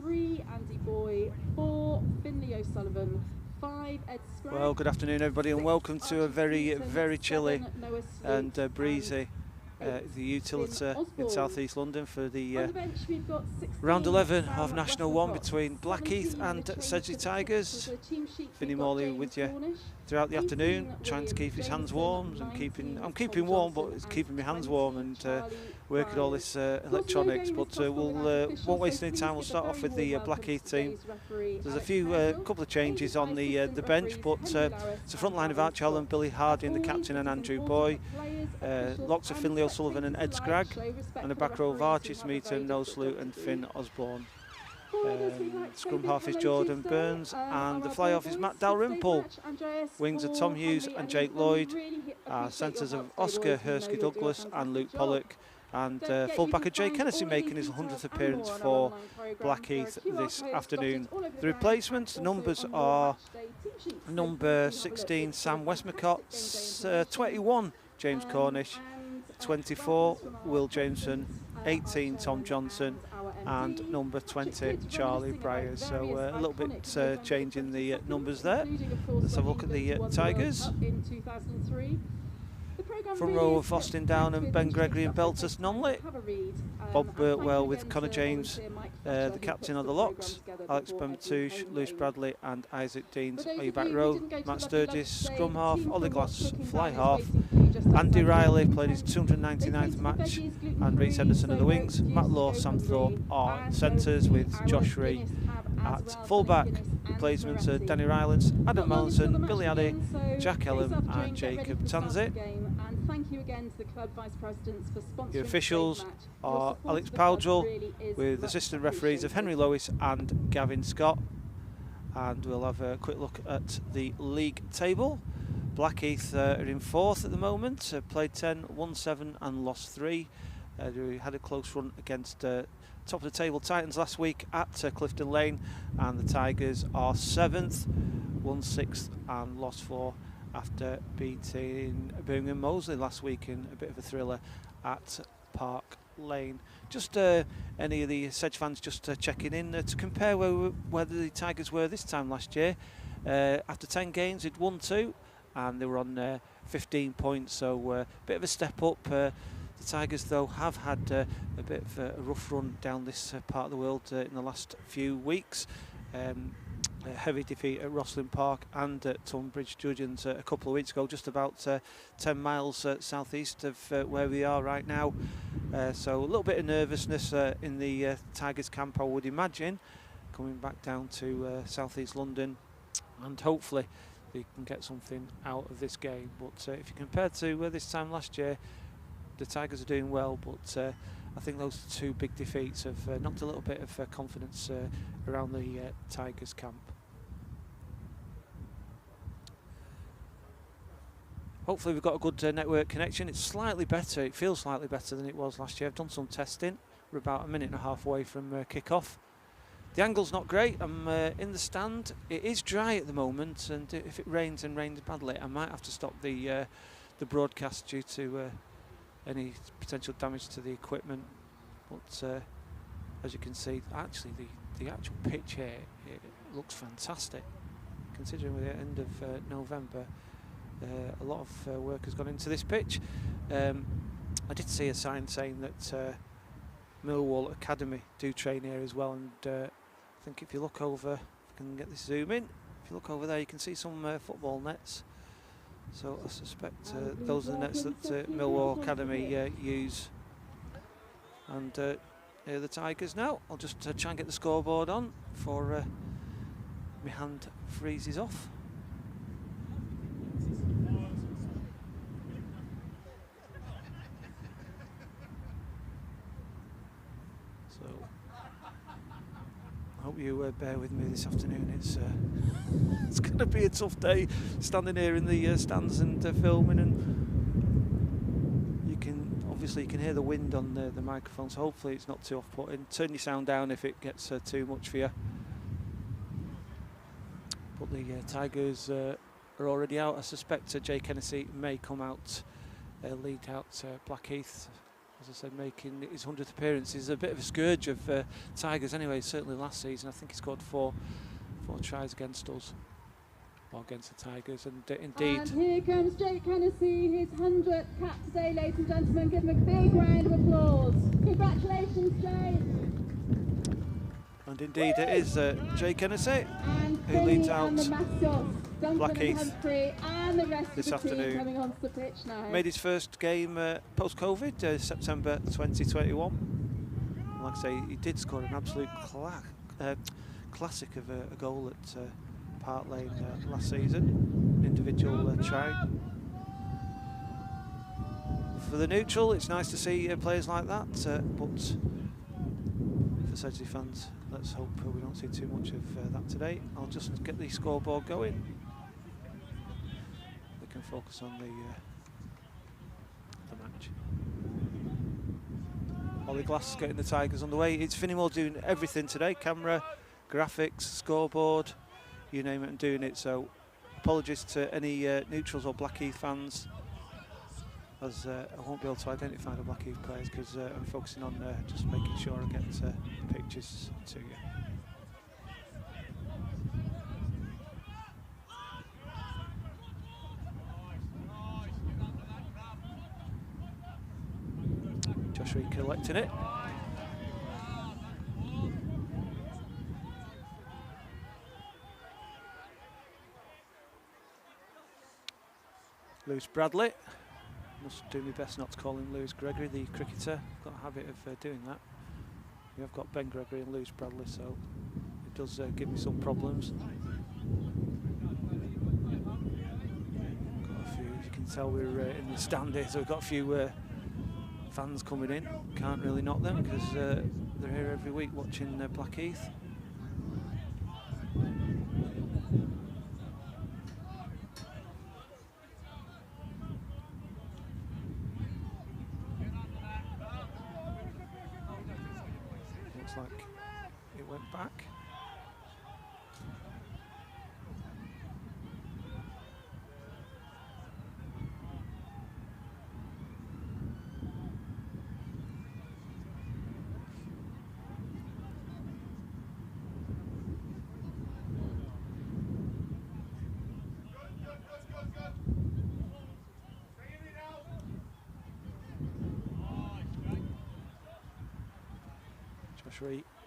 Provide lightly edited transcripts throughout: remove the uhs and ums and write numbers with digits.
3, Andy Boy. 4, Finley O'Sullivan. 5, Ed Scragg. Well, good afternoon, everybody, and welcome to a very chilly and breezy the Utilita in South East London for the round 11 of National 1 between Blackheath and Sedgley Tigers. Vinnie Morley with you throughout the afternoon, trying to keep his hands warm and I'm keeping warm, but it's keeping my hands warm and working all this electronics. But won't waste any time. We'll start off with the Blackheath team. There's a few couple of changes on the bench, but it's a front line of Archie Allen, Billy Harding, the captain, and Andrew Boy. Locks of Finley O'Sullivan and Ed Scragg, and a back row of Archie Smeaton, Noel Sloot and Finn Osborne. Scrum half is Jordan Burns, and the fly off is Matt Dalrymple. Wings are Tom Hughes and Jake Lloyd. Centres of Oscar Hersky Douglas and Luke Pollock. And full-backer Jay Kennedy making his 100th appearance for Blackheath this afternoon. The replacements, the numbers are number 16 Sam Westmacott, 21 James Cornish, 24 Will Jameson, 18 Tom Johnson, and number 20 Charlie Briers. So a little bit change in the numbers there. Let's have a look at the Tigers. Front row of Austin Downham, Ben Gregory and Beltus Nonley. Bob Birtwell with Connor James, the captain of the Locks. Alex Bamtouche, Lewis Bradley and Isaac Deans are your back row. Matt Sturgis, scrum half. Ollie Glass, fly half. Andy Riley played his 299th match, and Reece Henderson of the wings. Matt Law, Sam Thorpe are centres, with Josh Ree at full-back. Replacements are Danny Rylance, Adam Mallinson, Billy Addy, Jack Ellum and Jacob Tanzi. Thank you again to the club vice presidents for sponsoring. The officials are Alex Powdrell, with assistant referees of Henry Lois and Gavin Scott. And we'll have a quick look at the league table. Blackheath are in 4th at the moment, played 10, won 7 and lost 3. We had a close run against top of the table Titans last week at Clifton Lane, and the Tigers are 7th, won 6th and lost 4 after beating Birmingham Moseley last week in a bit of a thriller at Park Lane. Just any of the Sedge fans just checking in to compare where the Tigers were this time last year. After 10 games, they'd won 2 and they were on 15 points, so a bit of a step up. The Tigers, though, have had a bit of a rough run down this part of the world in the last few weeks. A heavy defeat at Rosslyn Park and at Tunbridge Judgeons a couple of weeks ago, just about 10 miles southeast of where we are right now. So a little bit of nervousness in the Tigers camp, I would imagine, coming back down to southeast London, and hopefully they can get something out of this game. But if you compare to this time last year, the Tigers are doing well, but I think those 2 big defeats have knocked a little bit of confidence around the Tigers camp. Hopefully we've got a good network connection. It's slightly better, it feels slightly better than it was last year. I've done some testing. We're about a minute and a half away from kick-off. The angle's not great. I'm in the stand. It is dry at the moment, and if it rains and rains badly, I might have to stop the broadcast due to any potential damage to the equipment. But as you can see, actually the actual pitch here, it looks fantastic, considering we're at the end of November. A lot of work has gone into this pitch. I did see a sign saying that Millwall Academy do train here as well, and I think if you look over, if I can get this zoom in, if you look over there, you can see some football nets. So I suspect those are the nets that Millwall Academy use. And here are the Tigers now. I'll just try and get the scoreboard on before my hand freezes off. So I hope you bear with me this afternoon. It's going to be a tough day standing here in the stands and filming, and you can hear the wind on the microphone, so hopefully it's not too off-putting. Turn your sound down if it gets too much for you. But the Tigers are already out. I suspect Jay Kennedy may come out, lead out Blackheath. as I said, making his 100th appearance. He's a bit of a scourge of Tigers anyway, certainly last season. I think he scored four tries against us, or against the Tigers, and indeed... And here comes Jake Hennessy, his 100th cap today, ladies and gentlemen. Give him a big round of applause. Congratulations, Jake. And indeed it is Jake Hennessy who leads out Blackheath this afternoon. Coming onto the pitch now. Made his first game post-Covid, September 2021. And like I say, he did score an absolute classic of a goal at Park Lane last season, individual try. For the neutral, it's nice to see players like that, but for Sedgley fans, let's hope we don't see too much of that today. I'll just get the scoreboard going. We can focus on the match. Ollie Glass getting the Tigers underway. It's Finneymore doing everything today: camera, graphics, scoreboard, you name it, and doing it. So apologies to any neutrals or Blackheath fans, as I won't be able to identify the Blackheath players because I'm focusing on just making sure I get pictures to you. Josh Reed collecting it. Lewis Bradley. Must do my best not to call him Lewis Gregory, the cricketer. I've got a habit of doing that. We have got Ben Gregory and Lewis Bradley, so it does give me some problems. Got a few, as you can tell, we're in the stand here, so we've got a few fans coming in. Can't really knock them because they're here every week watching Blackheath. Like it went back.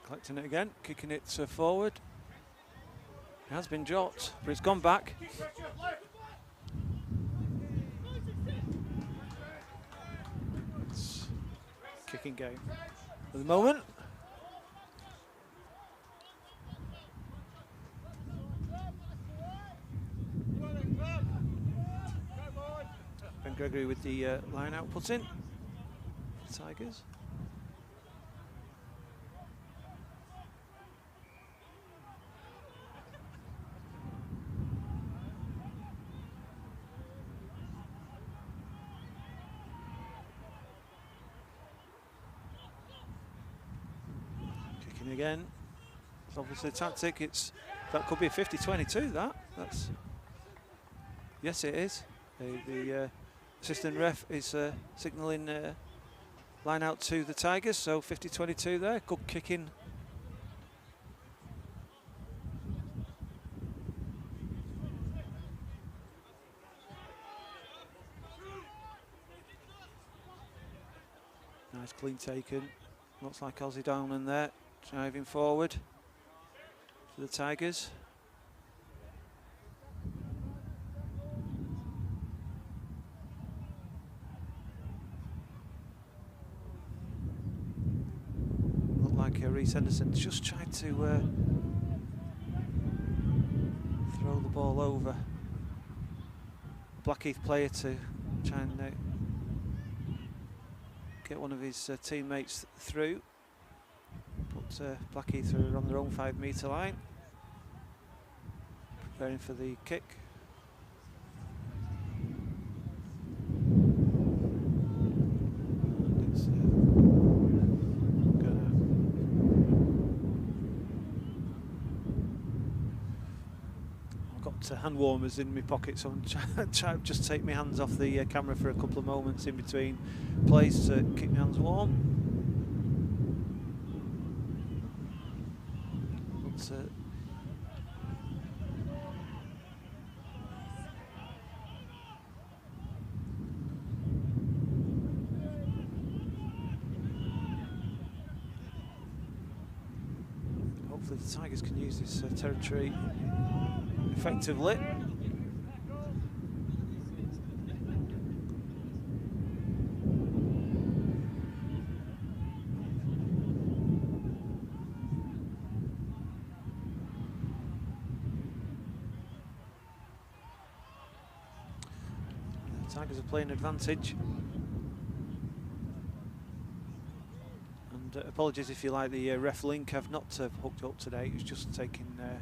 Collecting it again, kicking it forward. It has been dropped, but it's gone back. It's kicking game at the moment. Ben Gregory with the line out put in. Tigers. Again, it's obviously a tactic. That could be a 50-22. That's yes, it is. The assistant ref is signalling line out to the Tigers. So 50-22 there. Good kicking. Nice clean taken. Looks like Ozzy Downman there. Driving forward for the Tigers. Looked like Reece Henderson just tried to throw the ball over. Blackheath player to try and get one of his teammates through. Blackheath are on their own 5 metre line, preparing for the kick. It's I've got hand warmers in my pocket, so I'm trying to just take my hands off the camera for a couple of moments in between plays to keep my hands warm. But, hopefully the Tigers can use this territory effectively. The Tigers are playing advantage. And apologies if you like the ref link, I've not hooked up today, it's just taking a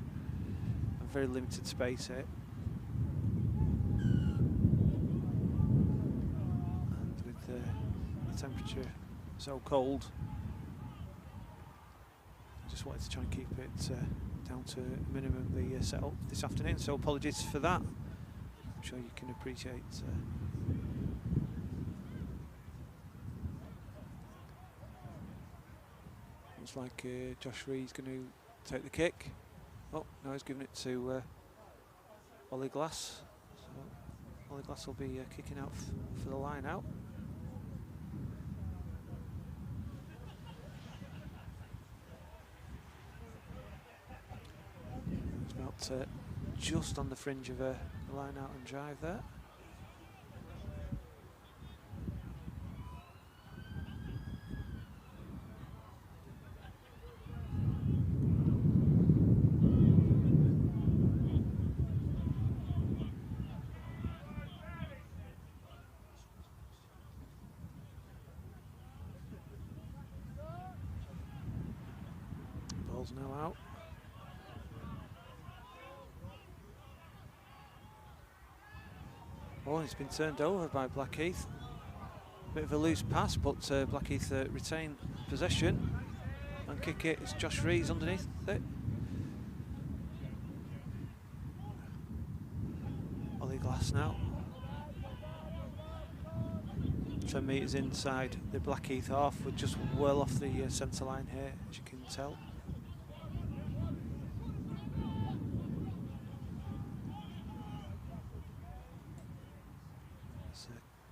very limited space here. And with the temperature so cold, I just wanted to try and keep it down to a minimum the setup this afternoon, so apologies for that. I'm sure you can appreciate looks like Josh Reed's going to take the kick. Oh, no, he's giving it to Ollie Glass. So Ollie Glass will be kicking out for the line out. It's about just on the fringe of a line out and drive there. Ball's now out. Oh, it's been turned over by Blackheath. Bit of a loose pass, but Blackheath retain possession and kick it. It's Josh Rees underneath it. Ollie Glass now. 10 metres inside the Blackheath half. We're just well off the centre line here, as you can tell.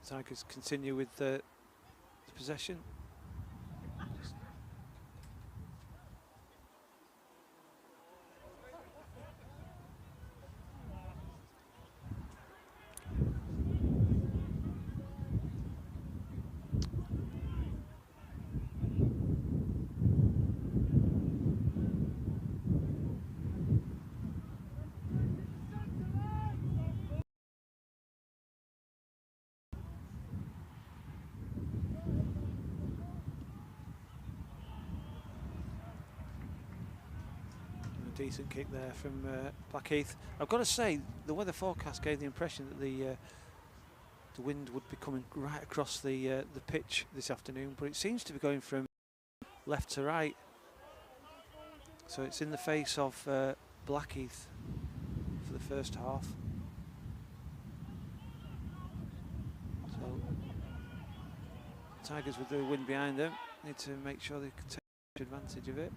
Tigers continue with the possession. Decent kick there from Blackheath. I've got to say, the weather forecast gave the impression that the wind would be coming right across the pitch this afternoon, but it seems to be going from left to right. So it's in the face of Blackheath for the first half. So Tigers with the wind behind them need to make sure they can take advantage of it.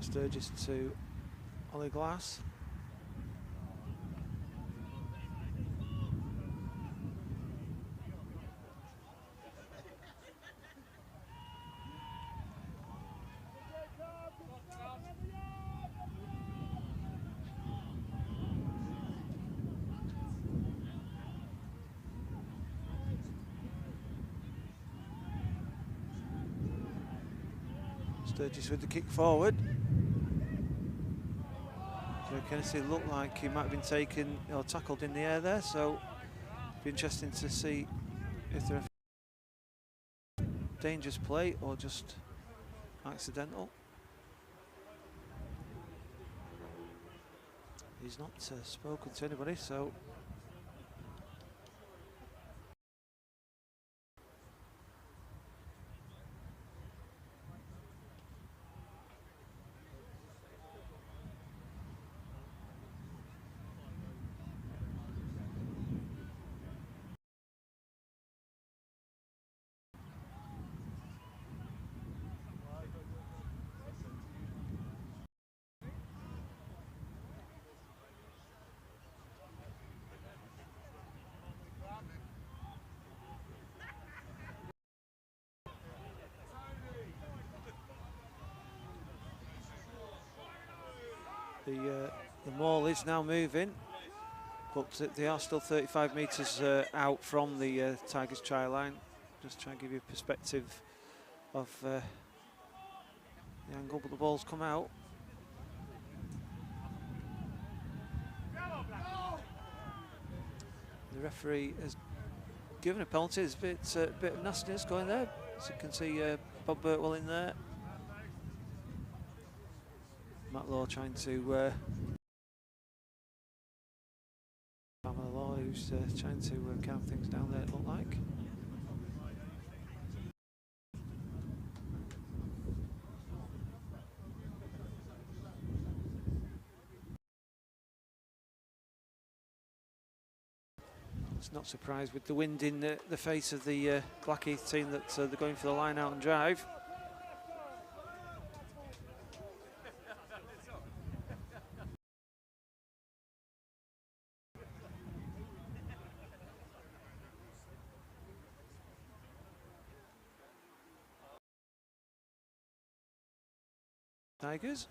Sturgis to Ollie Glass. Sturgis with the kick forward. Joe Kennedy looked like he might have been taken or tackled in the air there, so it'll be interesting to see if there are dangerous play or just accidental. He's not spoken to anybody, so the maul is now moving, but they are still 35 metres out from the Tigers try line. Just try and give you a perspective of the angle, but the ball's come out. The referee has given a penalty. There's a bit of nastiness going there. As you can see, Bob Birtwell in there. Matt Law trying to Pamela Law, who's trying to calm things down there, it looked like. It's not surprised with the wind in the face of the Blackheath team that they're going for the line out and drive. Tigers.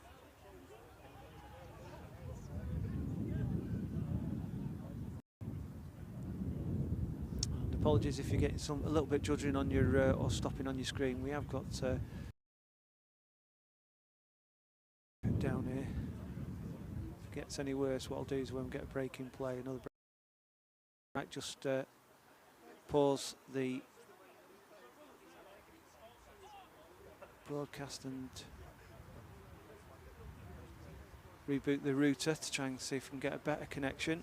And apologies if you're getting a little bit juddering on your or stopping on your screen. We have got down here. If it gets any worse, what I'll do is when we get a break in play, another break. Might just pause the broadcast and reboot the router to try and see if we can get a better connection.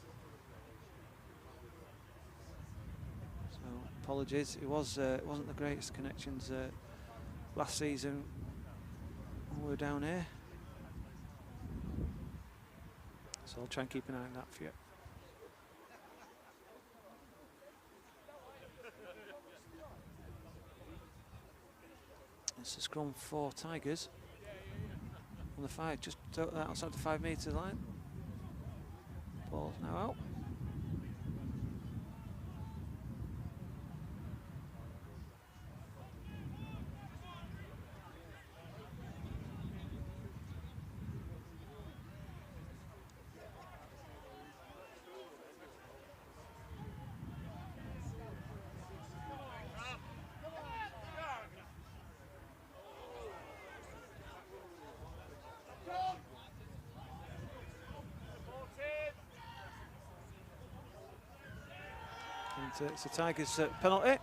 So apologies, it wasn't the greatest connections last season when we were down here. So I'll try and keep an eye on that for you. It's a scrum for Tigers. On the 5, just outside the 5 metre line. Ball's now out. It's a Tigers penalty.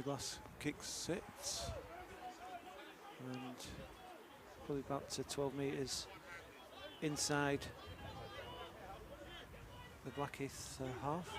Glass kicks it, and probably about 12 metres inside the Blackheath half.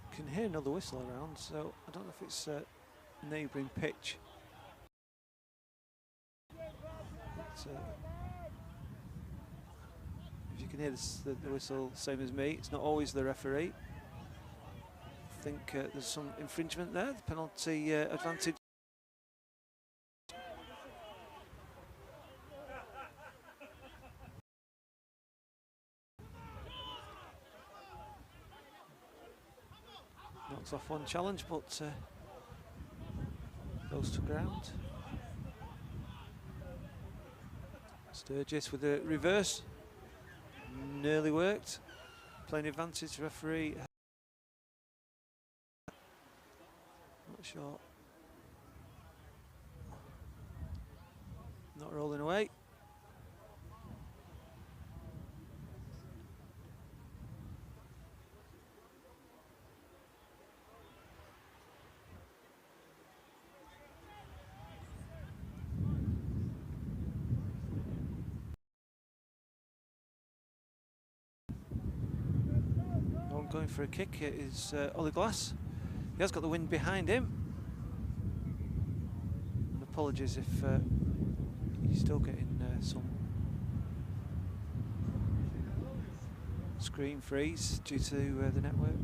I can hear another whistle around, so I don't know if it's a neighbouring pitch. But, if you can hear the whistle, same as me, it's not always the referee. I think there's some infringement there, the penalty advantage Knocks off one challenge, but goes to ground. Sturgis with a reverse. Nearly worked. Playing advantage, referee. Not sure. Not rolling away. Going for a kick is Ollie Glass. He has got the wind behind him. And apologies if he's still getting some screen freeze due to the network.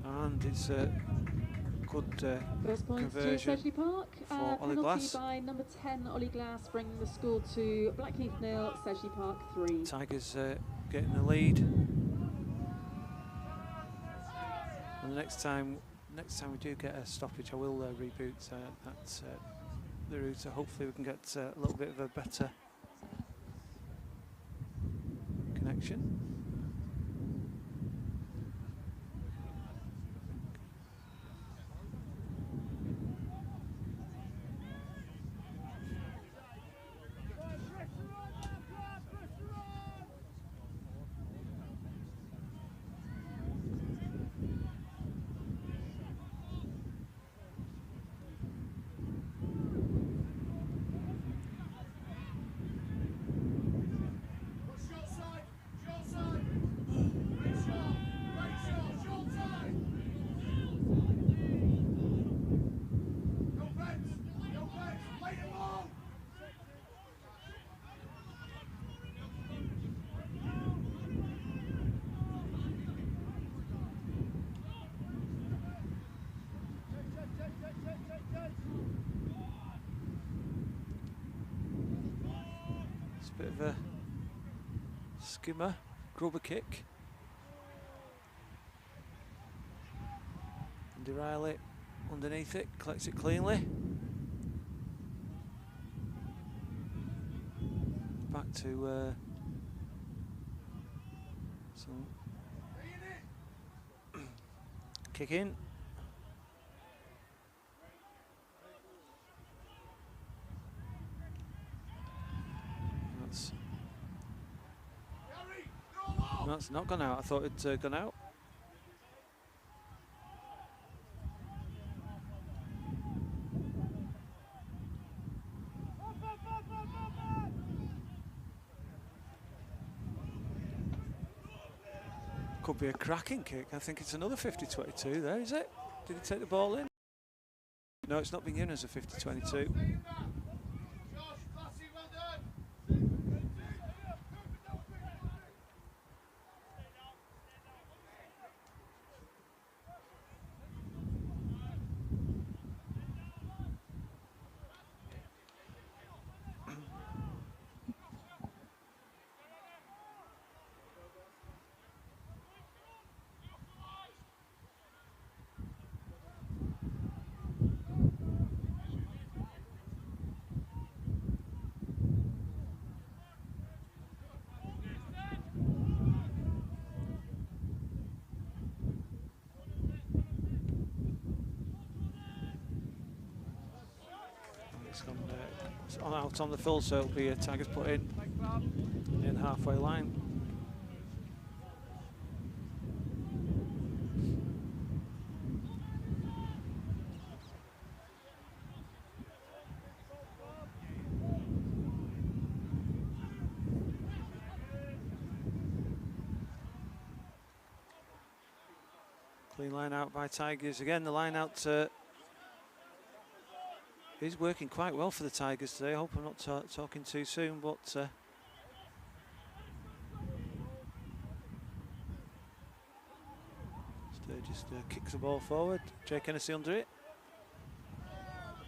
And it's a good first point to conversion Sedgley Park. for Ollie Penalty Glass. by number 10, Ollie Glass, bringing the score to Blackheath 0, Sedgley Park 3. Tigers getting the lead. And the next time we do get a stoppage, I will reboot the router. Hopefully we can get a little bit of a better connection. Bit of a skimmer, grubber kick. Andy Riley underneath it, collects it cleanly. Back to some kick in. That's not gone out. I thought it'd gone out. Could be a cracking kick. I think it's another 50-22 there, is it? Did he take the ball in? No, it's not been given as a 50-22. It's on out on the full, so it'll be a Tigers put in halfway line. Clean line out by Tigers again. The line out is working quite well for the Tigers today. I hope I'm not talking too soon, but Just kicks the ball forward. Jake Hennessy under it.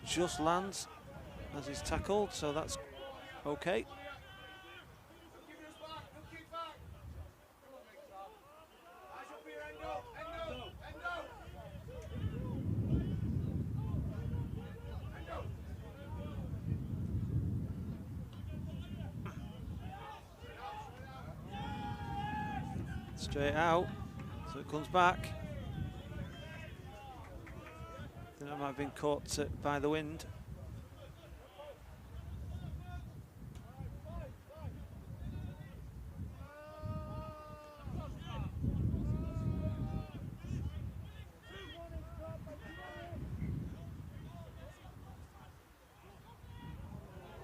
Just lands as he's tackled, so that's okay. Straight out, so it comes back. I think that might have been caught by the wind.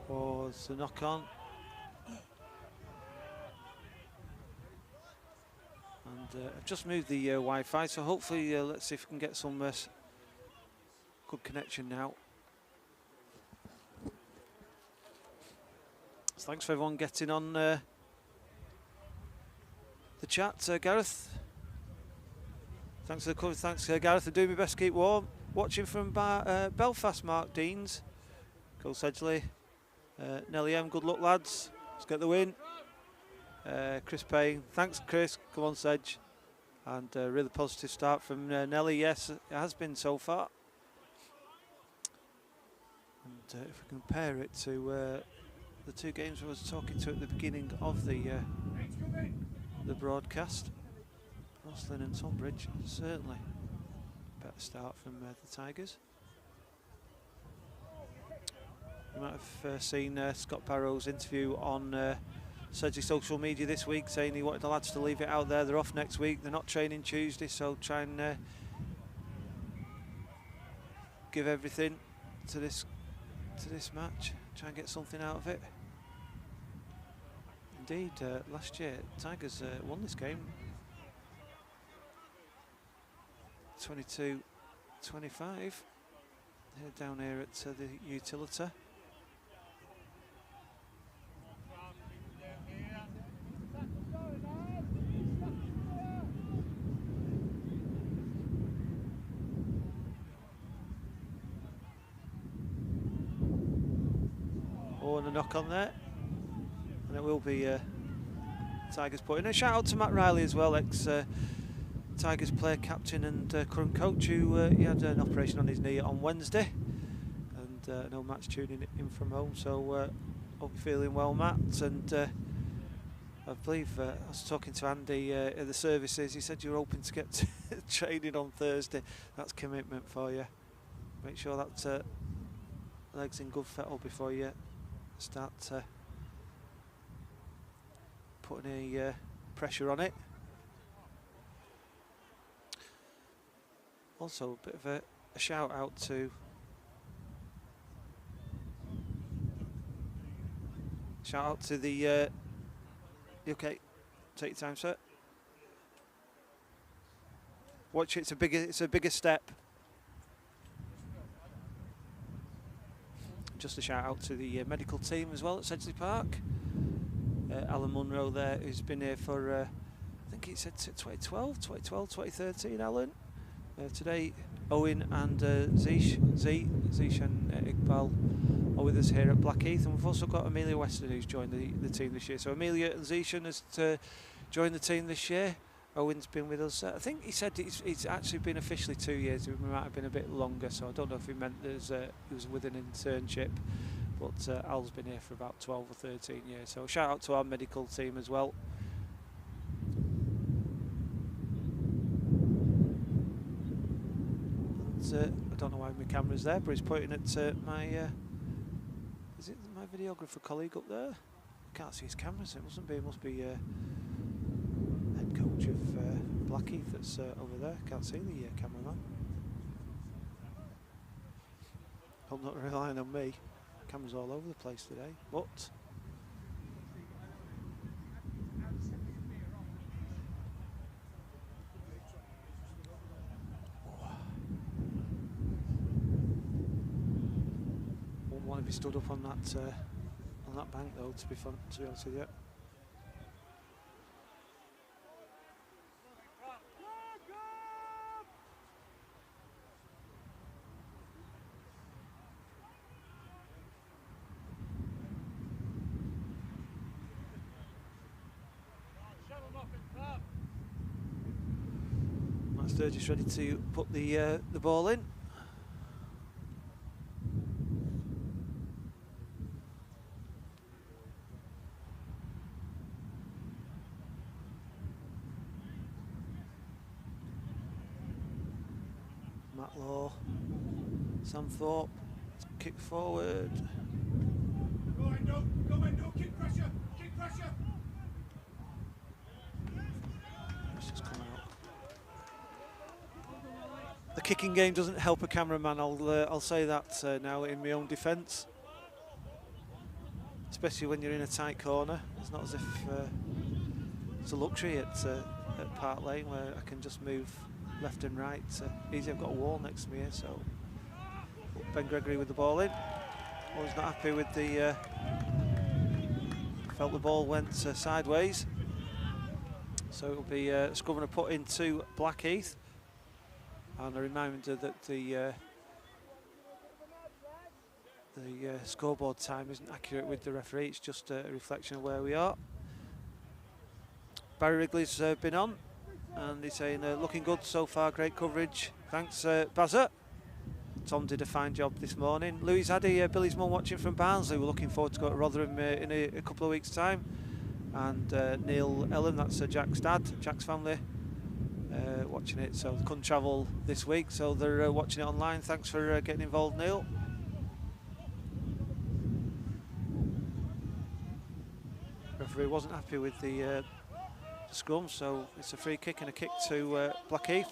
Oh, it's a knock on. And I've just moved the Wi-Fi, so hopefully let's see if we can get some good connection now. So thanks for everyone getting on the chat. Gareth, thanks for the cover. Thanks, Gareth, for doing my best to keep warm. Watching from Belfast, Mark Deans. Go Sedgley. Nelly M, good luck, lads. Let's get the win. Chris Payne, thanks, Chris. Come on, Sedge. And really positive start from Nelly. Yes, it has been so far. And if we compare it to the two games I was talking to at the beginning of the broadcast, Roslin and Tonbridge, certainly a better start from the Tigers. You might have seen Scott Barrow's interview on Sedgley social media this week, saying he wanted the lads to leave it out there. They're off next week. They're not training Tuesday, so try and give everything to this match. Try and get something out of it. Indeed, last year Tigers won this game 22-25. Down here at the Utilita. Oh, and a knock on there, and it will be Tigers put in. A shout out to Matt Riley as well, ex Tigers player, captain and current coach, who he had an operation on his knee on Wednesday, and no Matt's tuning in from home, so hope you're feeling well, Matt. And I believe I was talking to Andy at the services. He said you're hoping to get to training on Thursday. That's commitment for you. Make sure that leg's in good fettle before you start putting any pressure on it. Also, a bit of a shout out to the. Okay, take your time, sir. Watch it. It's a bigger step. Just a shout out to the medical team as well at Sedgley Park. Alan Munro there, who's been here for I think he said 2012, 2013. Alan. Today, Owen and Zeesh and Iqbal are with us here at Blackheath, and we've also got Amelia Weston, who's joined the team this year. So Amelia and Zeesh has joined the team this year. Owen's been with us. I think he said it's actually been officially 2 years. It might have been a bit longer, so I don't know if he meant he was with an internship. But Al's been here for about 12 or 13 years. So shout out to our medical team as well. I don't know why my camera's there, but he's pointing at my is it my videographer colleague up there? I can't see his camera, so it mustn't be. It must be head coach of Blackheath that's over there. Can't see the cameraman. I'm not relying on me. Cameras all over the place today, but. Want to be stood up on that bank though, to be honest with you. Sturgis ready to put the ball in. Matlaw, Sam Thorpe, kick forward. Go Endo, kick pressure, kick pressure. It's just come out. The kicking game doesn't help a cameraman. I'll say that now in my own defence. Especially when you're in a tight corner. It's not as if it's a luxury at Park Lane where I can just move left and right. Easy, I've got a wall next to me here, so Ben Gregory with the ball in. I was not happy with the. Felt the ball went sideways. So it'll be scrum and a put into Blackheath. And a reminder that the scoreboard time isn't accurate with the referee, it's just a reflection of where we are. Barry Wrigley's been on, and he's saying, looking good so far, great coverage. Thanks, Buzze. Tom did a fine job this morning. Louise Addy, Billy's mum watching from Barnsley. We're looking forward to go to Rotherham in a couple of weeks' time. And Neil Ellen, that's Jack's dad, Jack's family, watching it. So they couldn't travel this week, so they're watching it online. Thanks for getting involved, Neil. Referee wasn't happy with the scrum, so it's a free kick and a kick to Blackheath.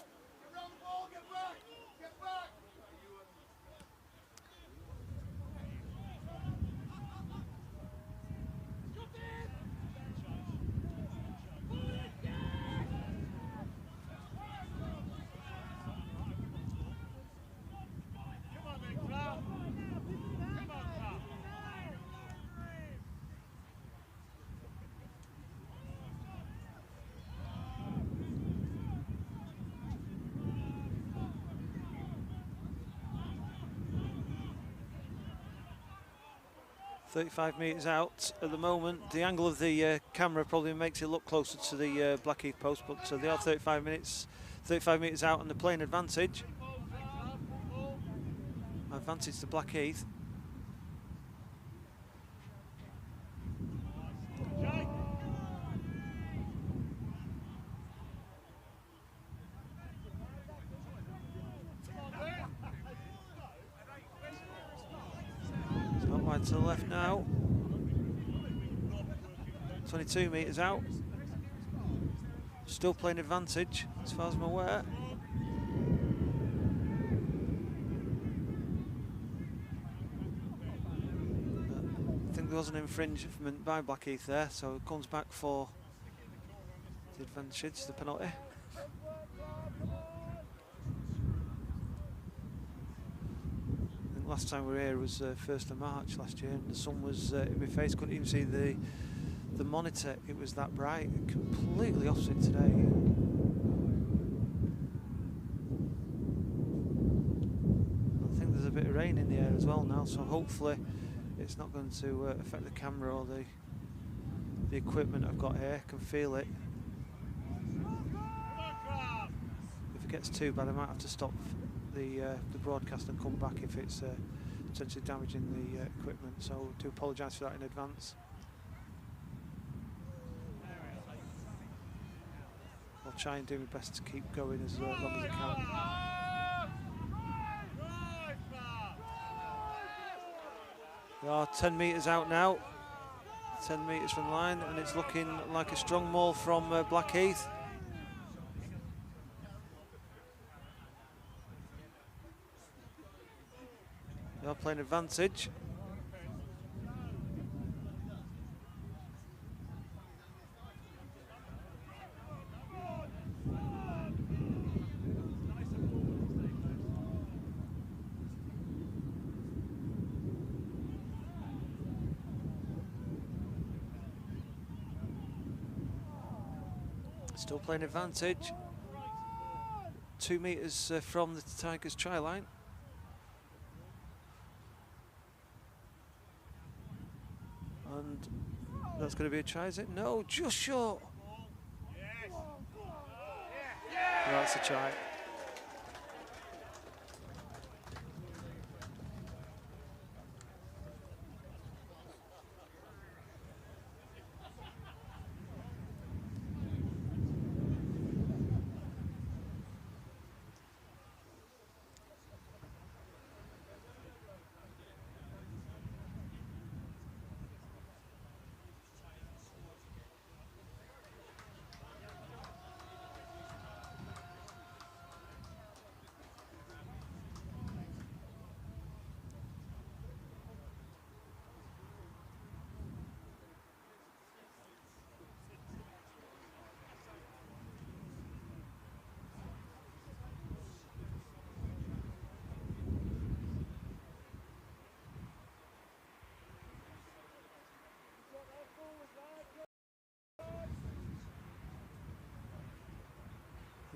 .35 metres out at the moment. The angle of the camera probably makes it look closer to the Blackheath post, but they are 35 metres out, and they're playing advantage. Advantage to Blackheath. Wide to the left now. 22 metres out. Still playing advantage as far as I'm aware. I think there was an infringement by Blackheath there, so it comes back for the advantage, the penalty. Last time we were here was 1st of March last year, and the sun was in my face. Couldn't even see the monitor. It was that bright. Completely opposite today. I think there's a bit of rain in the air as well now, so hopefully it's not going to affect the camera or the equipment I've got here. I can feel it. If it gets too bad, I might have to stop the broadcast and come back if it's potentially damaging the equipment, so I do apologise for that in advance. I'll try and do my best to keep going as long as I can. We are 10 metres out now, 10 metres from line, and it's looking like a strong maul from Blackheath. They are playing advantage. Still playing advantage. 2 metres from the Tigers' try line. And that's going to be a try, is it? No, just short. That's a try.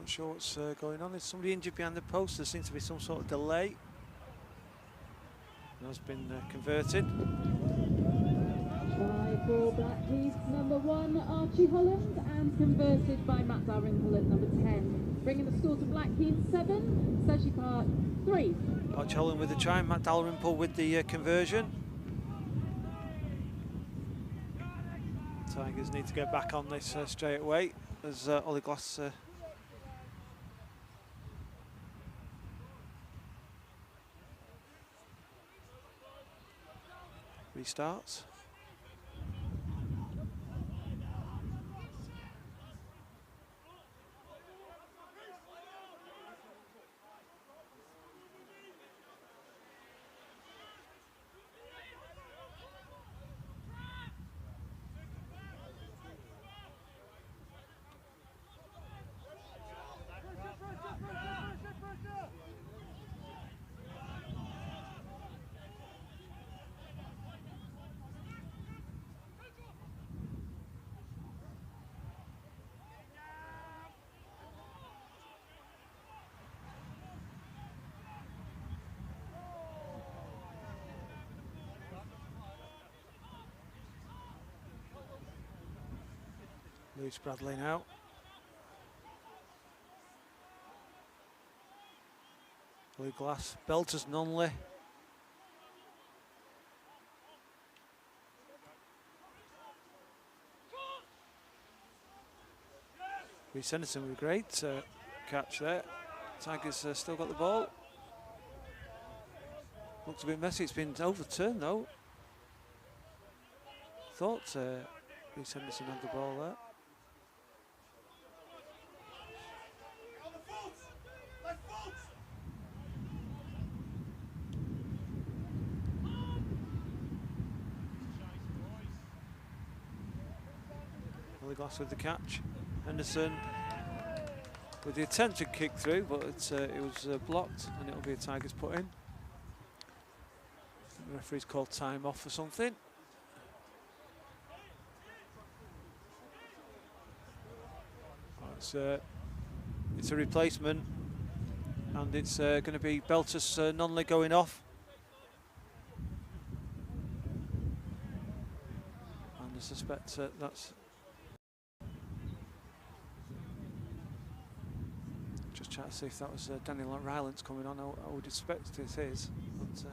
Not sure what's going on. Is somebody injured behind the post? There seems to be some sort of delay. Has been converted. Try for Blackheath, number 1, Archie Holland, and converted by Matt Dalrymple at number 10. Bringing the score to Blackheath 7, Sedgley Park 3. Archie Holland with the try, Matt Dalrymple with the conversion. Tigers need to get back on this straight away as Ollie Glass restarts. Lewis Bradley now. Blue Glass, Belters Nunley. Reece Henderson with a great catch there. Tigers still got the ball. Looks a bit messy, it's been overturned though. Thought Reece Henderson had the ball there. Glass with the catch. Henderson with the attempted kick through, but it was blocked, and it'll be a Tigers put in. The referee's called time off or something. It's a replacement, and it's going to be Beltus Nunley going off. And I suspect that's. Just trying to see if that was Daniel Rylance coming on. I would expect it is, but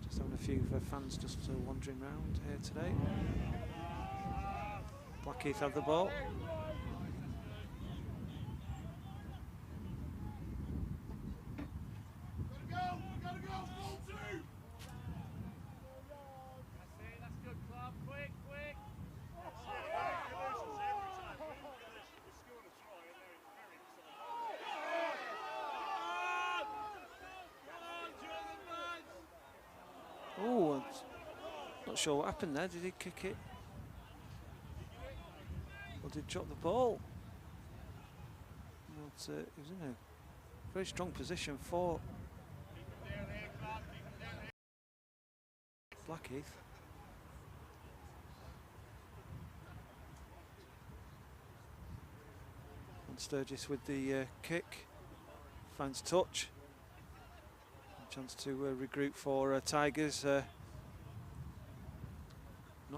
just having a few fans just wandering around here today. Blackheath have the ball. Oh, not sure what happened there. Did he kick it? Or did he drop the ball? But, he was in a very strong position for Blackheath. And Sturgis with the kick, finds touch. Chance to regroup for Tigers. Not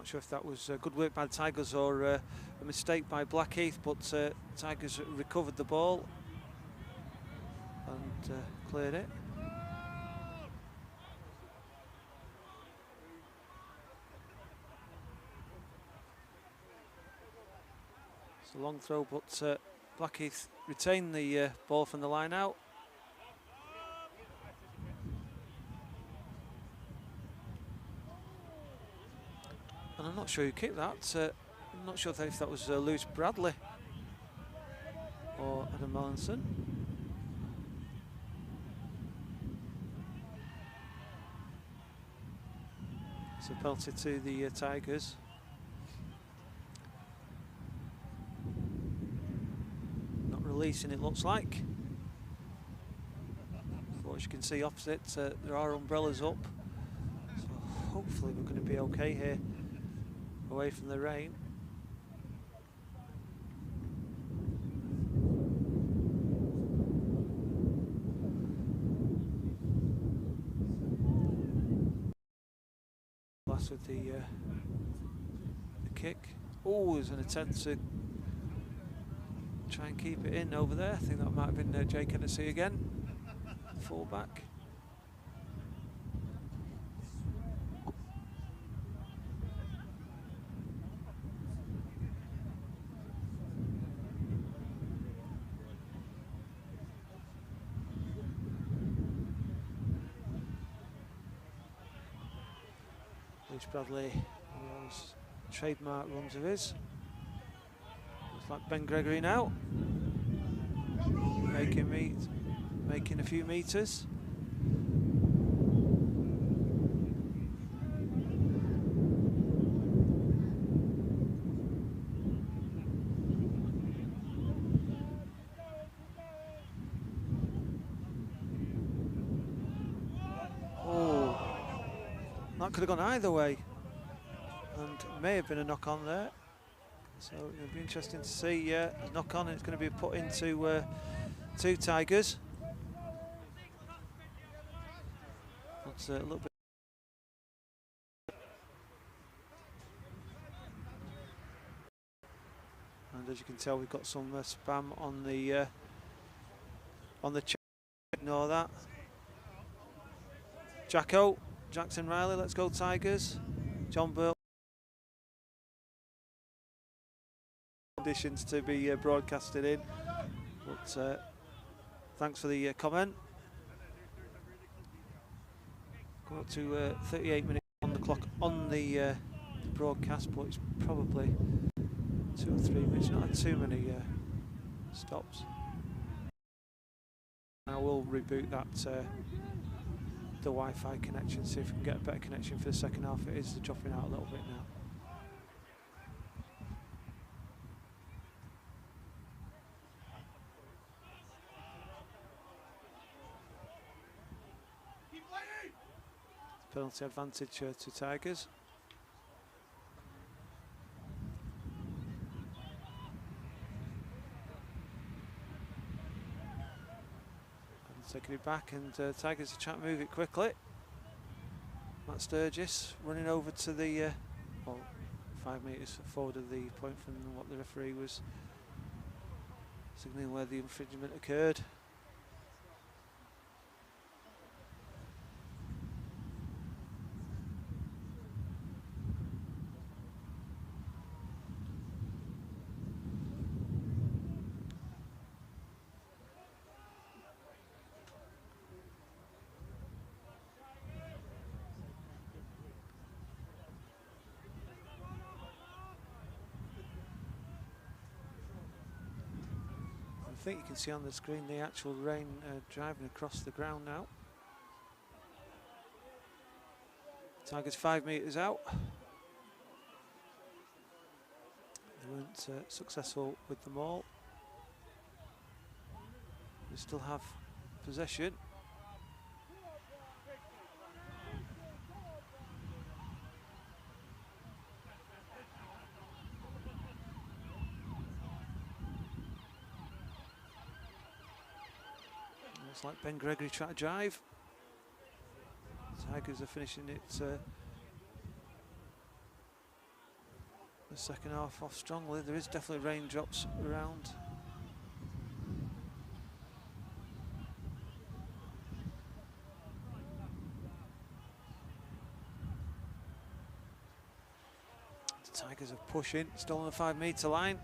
sure if that was good work by the Tigers or a mistake by Blackheath, but Tigers recovered the ball and cleared it. It's a long throw, but Blackheath retained the ball from the line out. And I'm not sure who kicked that. I'm not sure if that was Lewis Bradley or Adam Mallinson. It's a penalty to the Tigers. Not releasing, it looks like. But as you can see opposite, there are umbrellas up. So hopefully we're going to be okay here, away from the rain. class with the kick. Oh, there's an attempt to try and keep it in over there. I think that might have been Jake Hennessy again, full-back. Bradley was trademark runs of his. Looks like Ben Gregory now, making a few meters. Oh, that could have gone either way, and may have been a knock on there. So it'll be interesting to see. A knock on, and it's going to be put into two Tigers. That's a little bit. And as you can tell, we've got some spam on the chat. Ignore that. Jackson Riley, let's go Tigers. John Burl. Conditions to be broadcasted in, but thanks for the comment. Go up to 38 minutes on the clock on the broadcast, but it's probably 2 or 3 minutes. Not had too many stops. I will reboot that the Wi-Fi connection, see if we can get a better connection for the second half. It is dropping out a little bit now. Penalty advantage to Tigers. And taking it back, and Tigers are trying to move it quickly. Matt Sturgis running over to the 5 metres forward of the point from what the referee was signalling where the infringement occurred. I think you can see on the screen the actual rain driving across the ground now. Tigers 5 metres out. They weren't successful with the maul. They still have possession. Looks like Ben Gregory trying to drive. Tigers are finishing it the second half off strongly. There is definitely raindrops around. The Tigers are pushing, still on the 5 metre line.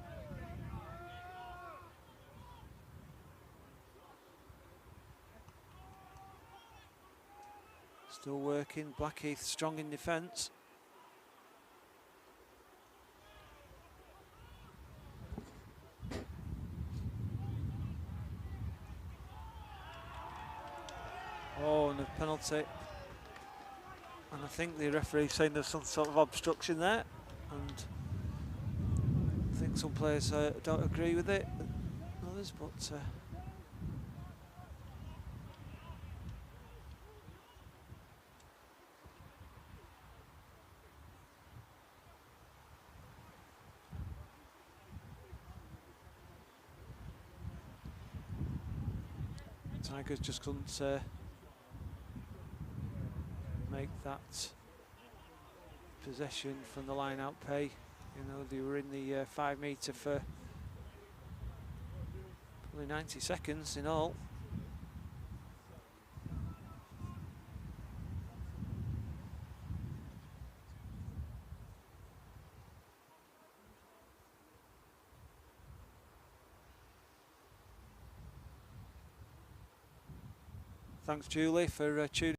Still working, Blackheath strong in defence. Oh, and a penalty. And I think the referee saying there's some sort of obstruction there. And I think some players don't agree with it, others, but Tigers just couldn't make that possession from the line out pay. You know, they were in the 5 metre for probably 90 seconds in all. Thanks, Julie, for tuning.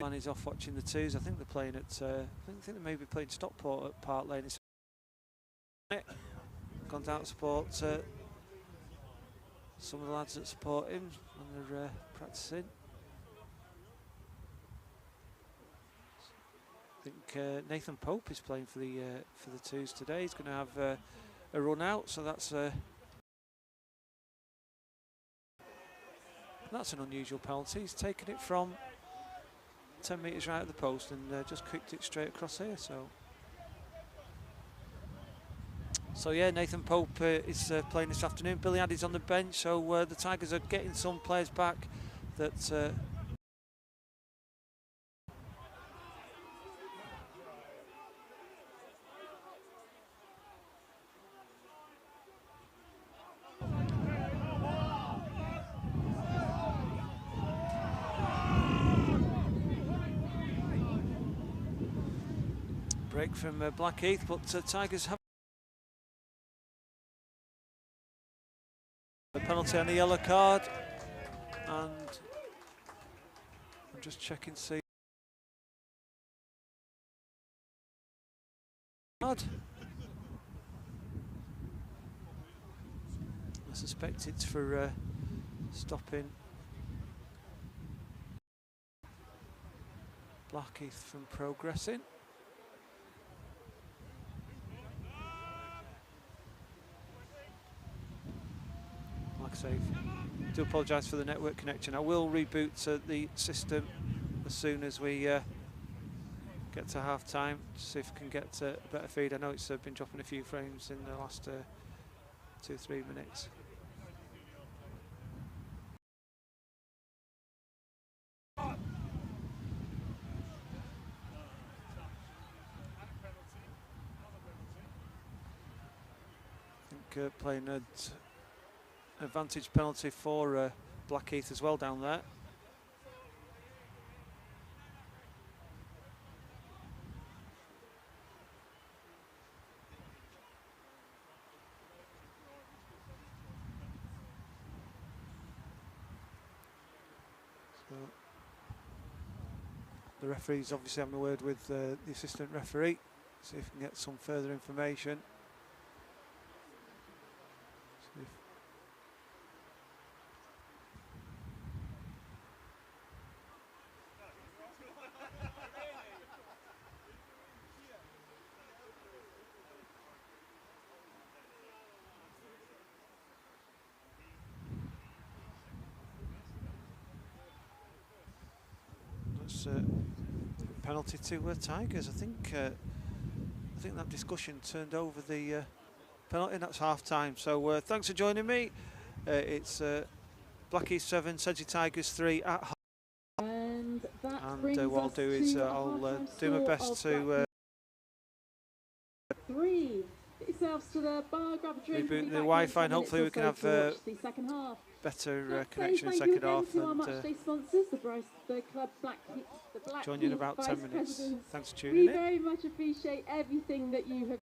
Man is off watching the twos. I think they're playing at. I think they may be playing Stockport at Park Lane. It's gone down to support some of the lads that support him when they're practicing. I think Nathan Pope is playing for the twos today. He's going to have a run out, so that's an unusual penalty. He's taken it from 10 metres right at the post and just kicked it straight across here. So yeah, Nathan Pope is playing this afternoon. Billy Addy's on the bench, so the Tigers are getting some players back that. Break from Blackheath, but Tigers have a penalty and a yellow card, and I'm just checking to see. I suspect it's for stopping Blackheath from progressing. Like I say, I do apologise for the network connection. I will reboot the system as soon as we get to half time to see if we can get a better feed. I know it's been dropping a few frames in the last 2-3 minutes. I think playing an advantage penalty for Blackheath as well down there. So the referee's obviously having a word with the assistant referee, see if we can get some further information. Penalty to Tigers. I think that discussion turned over the penalty, and that's half time. So thanks for joining me. It's Blackheath 7, Sedgley Tigers 3 at home. And what I'll do is I'll do my best to reboot the Wi-Fi, and hopefully we can have better connection in second half, and join you in about 10 minutes. Thanks for tuning in. We very much appreciate everything that you have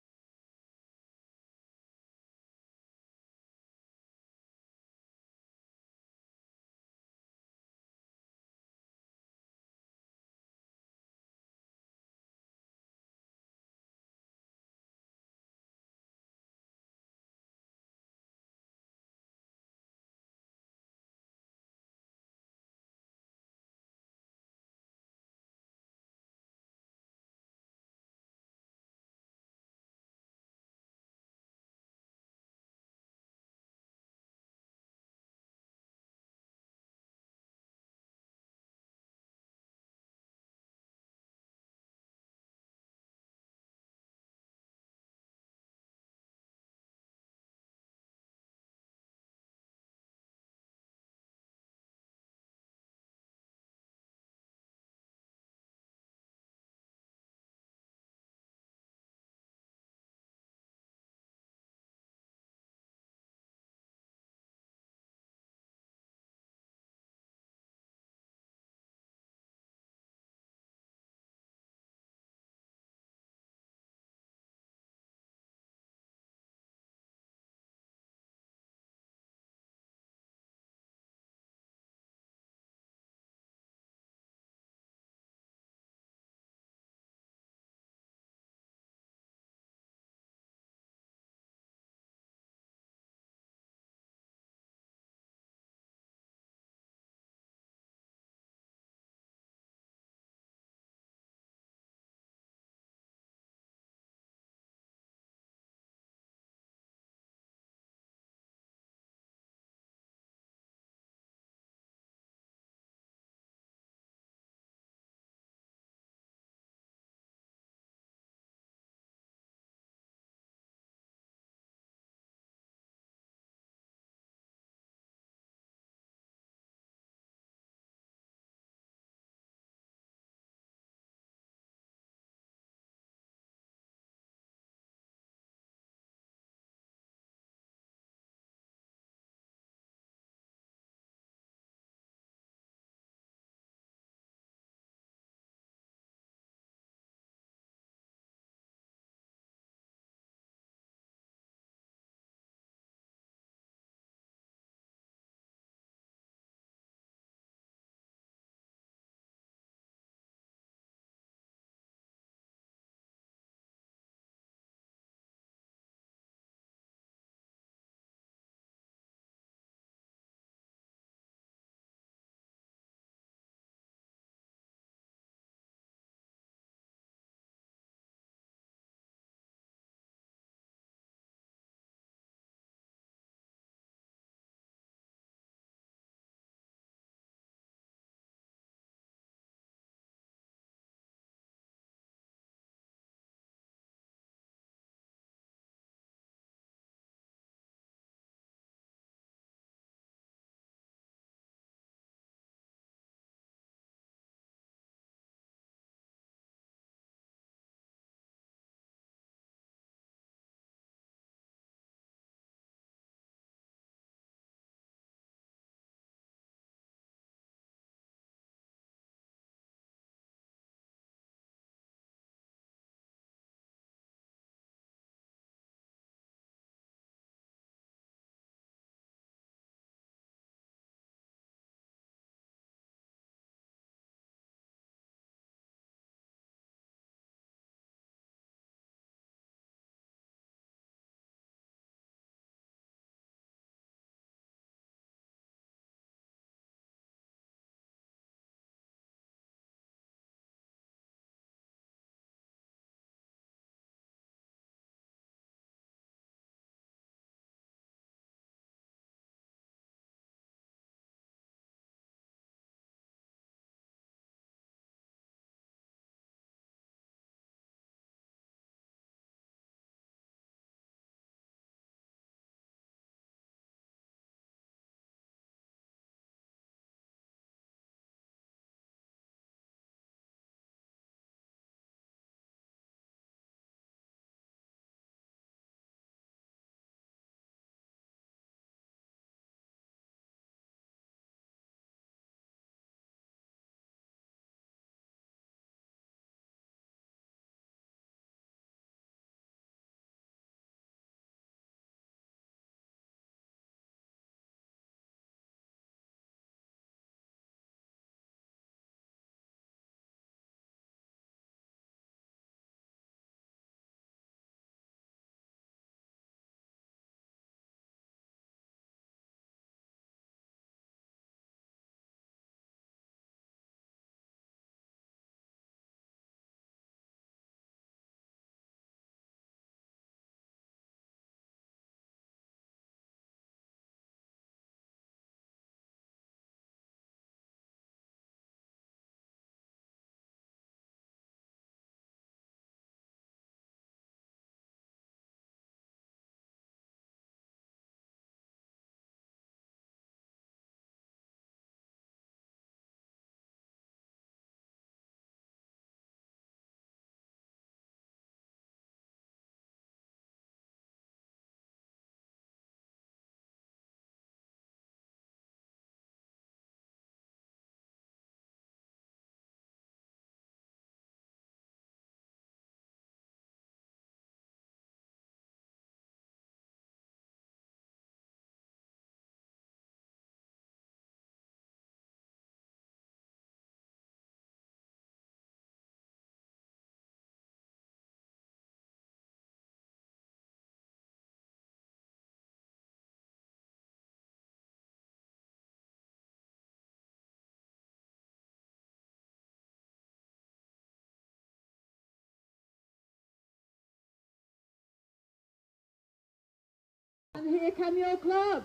become your club.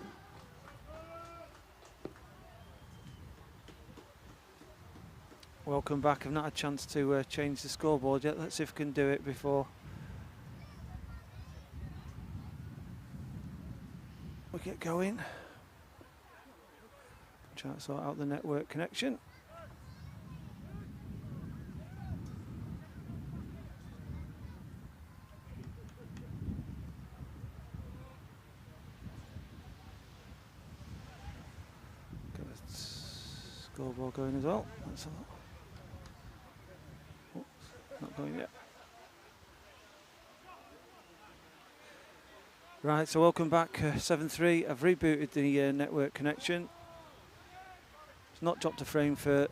Welcome back. I've not had a chance to change the scoreboard yet. Let's see if we can do it before we get going. Try to sort out the network connection. Get the scoreboard going as well. That's a lot. Oh, not going yet. Right, so welcome back, 7-3. I've rebooted the network connection. It's not dropped a frame for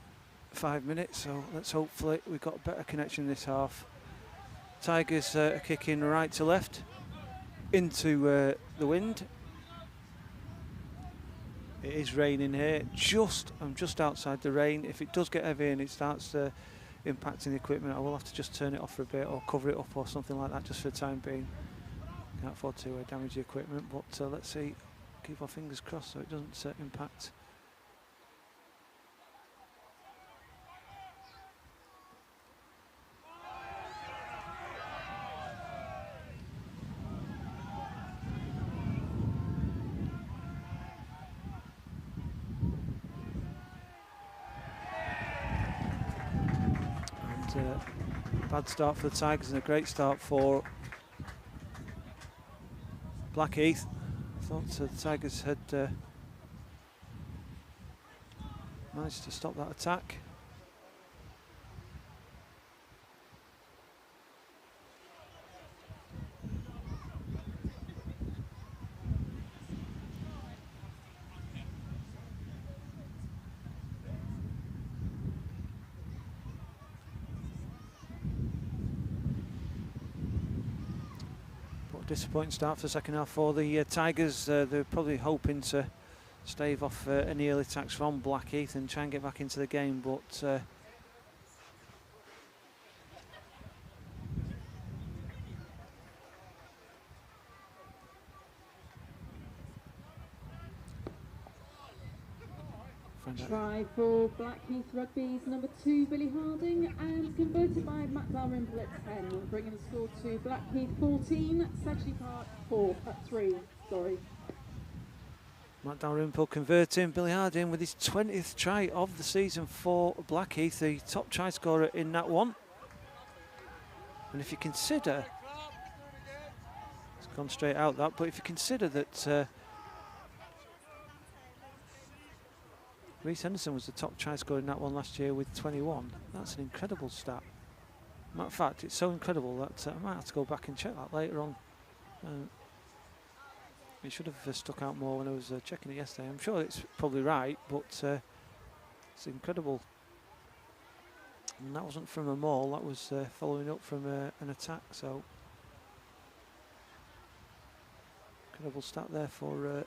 5 minutes, so let's hopefully we've got a better connection this half. Tigers are kicking right to left into the wind. It is raining here. I'm just outside the rain. If it does get heavy and it starts impacting the equipment, I will have to just turn it off for a bit or cover it up or something like that just for the time being. Can't afford to damage the equipment, but let's see. Keep our fingers crossed so it doesn't impact. And bad start for the Tigers and a great start for Blackheath. I thought the Tigers had managed to stop that attack. Disappointing start for the second half for the Tigers. They're probably hoping to stave off any early attacks from Blackheath and try and get back into the game, but Try for Blackheath Rugby's number 2, Billy Harding, and converted by Matt Dalrymple at 10, bringing the score to Blackheath 14, Sedgley Park 3. Matt Dalrymple converting, Billy Harding with his 20th try of the season for Blackheath, the top try scorer in that one. And if you consider, it's gone straight out that, but if you consider that Reece Henderson was the top try scorer in that one last year with 21. That's an incredible stat. Matter of fact, it's so incredible that I might have to go back and check that later on. It should have stuck out more when I was checking it yesterday. I'm sure it's probably right, but it's incredible. And that wasn't from a maul, that was following up from an attack, so incredible stat there for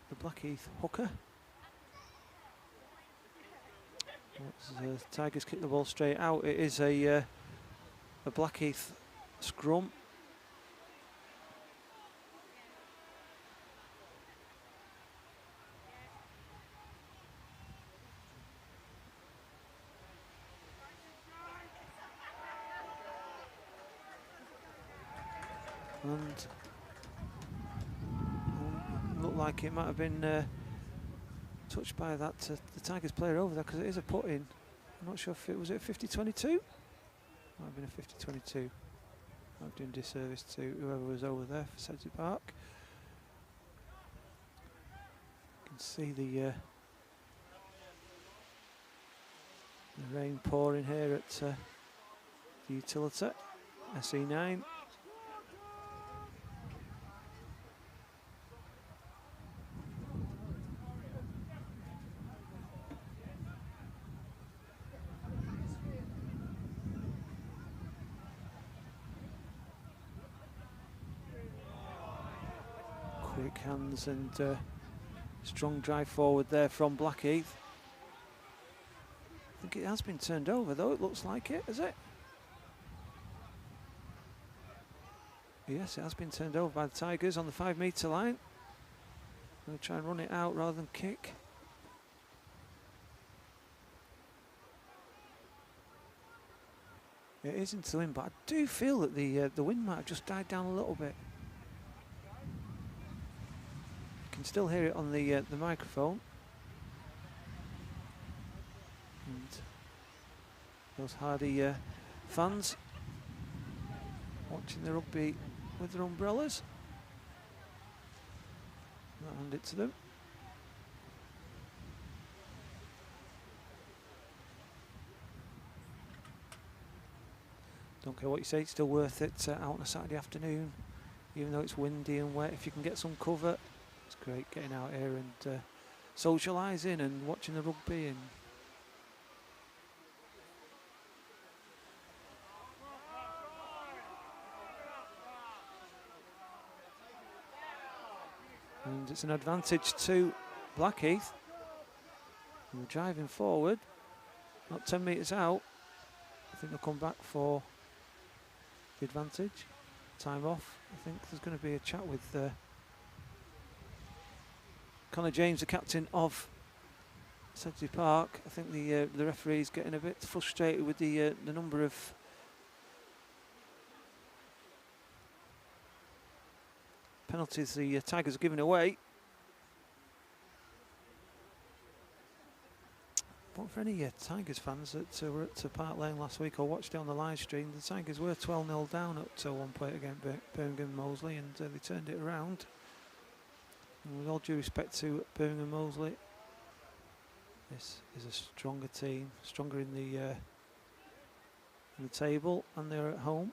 the Blackheath hooker. Tigers kick the ball straight out. It is a Blackheath scrum. And looked like it might have been touched by that the Tigers player over there, because it is a put in. I'm not sure if it was a 50-22. Might have been a 50-22. I'm doing disservice to whoever was over there for Sedgley Park. You can see the rain pouring here at the Utilita SE9. Quick hands and strong drive forward there from Blackheath. I think it has been turned over though, it looks like it, is it? Yes, it has been turned over by the Tigers on the 5 metre line. Going to try and run it out rather than kick. It is into the wind, but I do feel that the wind might have just died down a little bit. You can still hear it on the microphone. And those hardy fans watching the rugby with their umbrellas. I'll hand it to them. Don't care what you say, it's still worth it out on a Saturday afternoon, even though it's windy and wet. If you can get some cover, it's great getting out here and socialising and watching the rugby. And it's an advantage to Blackheath. And they're driving forward, not 10 metres out. I think they'll come back for the advantage. Time off. I think there's going to be a chat with Connor James, the captain of Sedgley Park. I think the referee's getting a bit frustrated with the number of penalties the Tigers are giving away. But for any Tigers fans that were at Park Lane last week or watched it on the live stream, the Tigers were 12-0 down at one point against Birmingham Moseley, and they turned it around. And with all due respect to Birmingham Moseley, this is a stronger team, stronger in the table, and they're at home.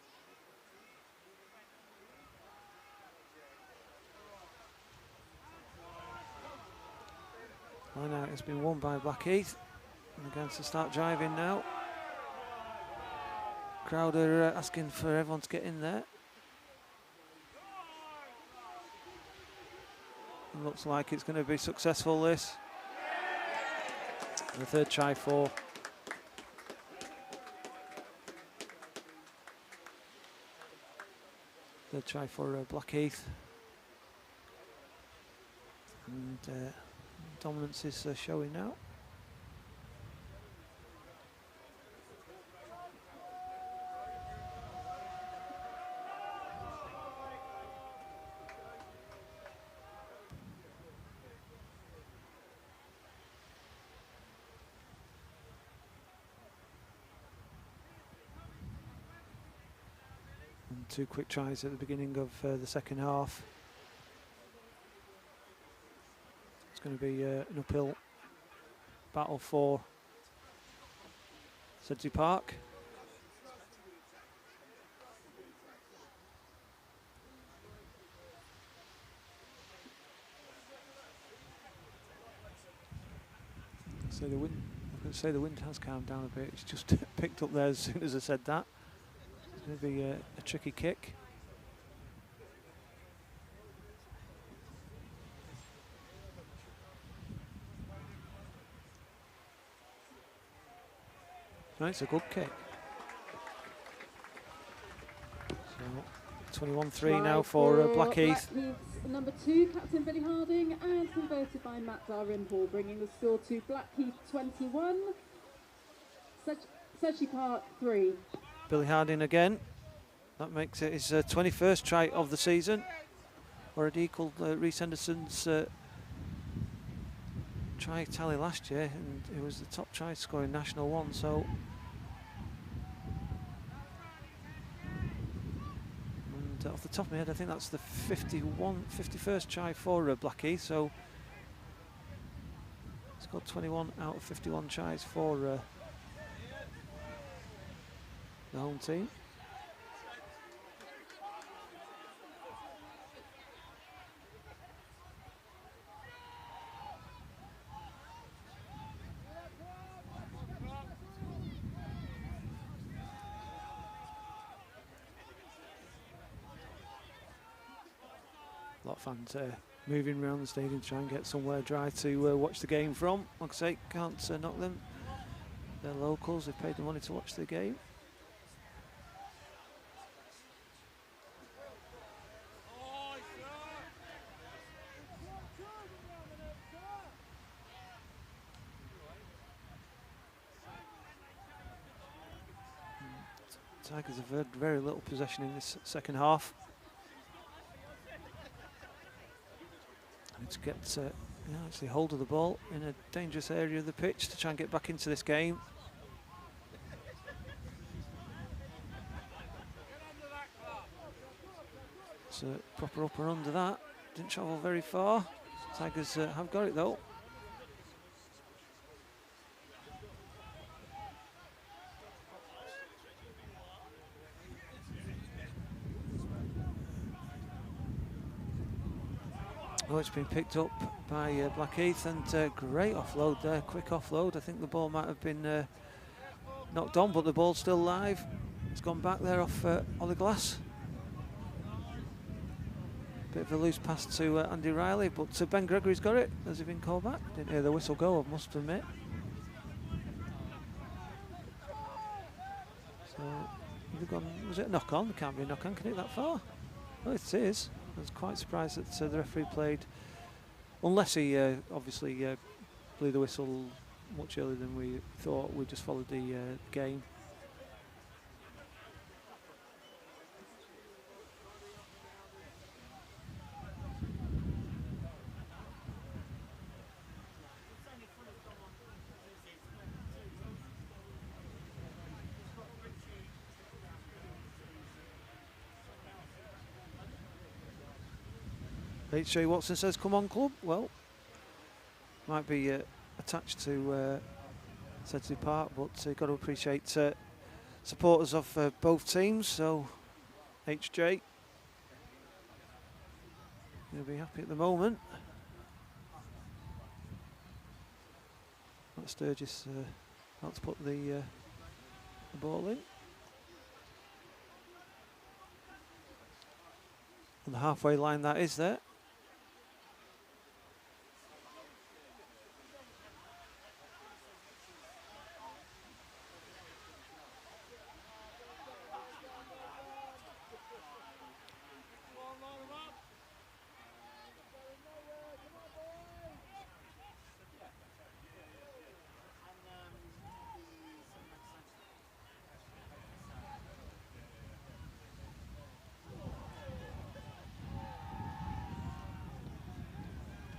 Line out has been won by Blackheath. And going to start driving now. Crowd are asking for everyone to get in there. It looks like it's going to be successful, this. And the third try for Blackheath. And dominance is showing now. And 2 quick tries at the beginning of the second half. It's going to be an uphill battle for Sedgley Park. So the wind, I was going to say the wind has calmed down a bit. It's just picked up there as soon as I said that. It's going to be a tricky kick. No, it's a good kick. So 21-3 now for Blackheath. Number 2, Captain Billy Harding, and converted by Matt Dalrymple, bringing the score to Blackheath 21, Sedgley Park 3. Billy Harding again. That makes it his 21st try of the season. Already equalled Rhys Henderson's try tally last year, and it was the top try scorer in National 1. So. Off the top of my head, I think that's the 51st try for Blackheath, so scored 21 out of 51 tries for the home team. A lot of fans moving around the stadium to try and get somewhere dry to watch the game from. Like I say, can't knock them. They're locals, they've paid the money to watch the game. Tigers have had very little possession in this second half. Need to get actually hold of the ball in a dangerous area of the pitch to try and get back into this game. It's a proper upper under that. Didn't travel very far. Tigers have got it though. Oh, it's been picked up by Blackheath, and great offload there, quick offload. I think the ball might have been knocked on, but the ball's still live. It's gone back there off Ollie Glass. Bit of a loose pass to Andy Riley, but Ben Gregory's got it. Has he been called back? Didn't hear the whistle go, I must admit. So, was it a knock on? It can't be a knock on, can it that far? Oh, it is. I was quite surprised that the referee played, unless he obviously blew the whistle much earlier than we thought. We just followed the game. H.J. Watson says, "Come on, club." Well, might be attached to Sedgley Park, but you've got to appreciate supporters of both teams. So, H.J. you'll be happy at the moment. That Sturgis about to put the ball in. On the halfway line, that is there.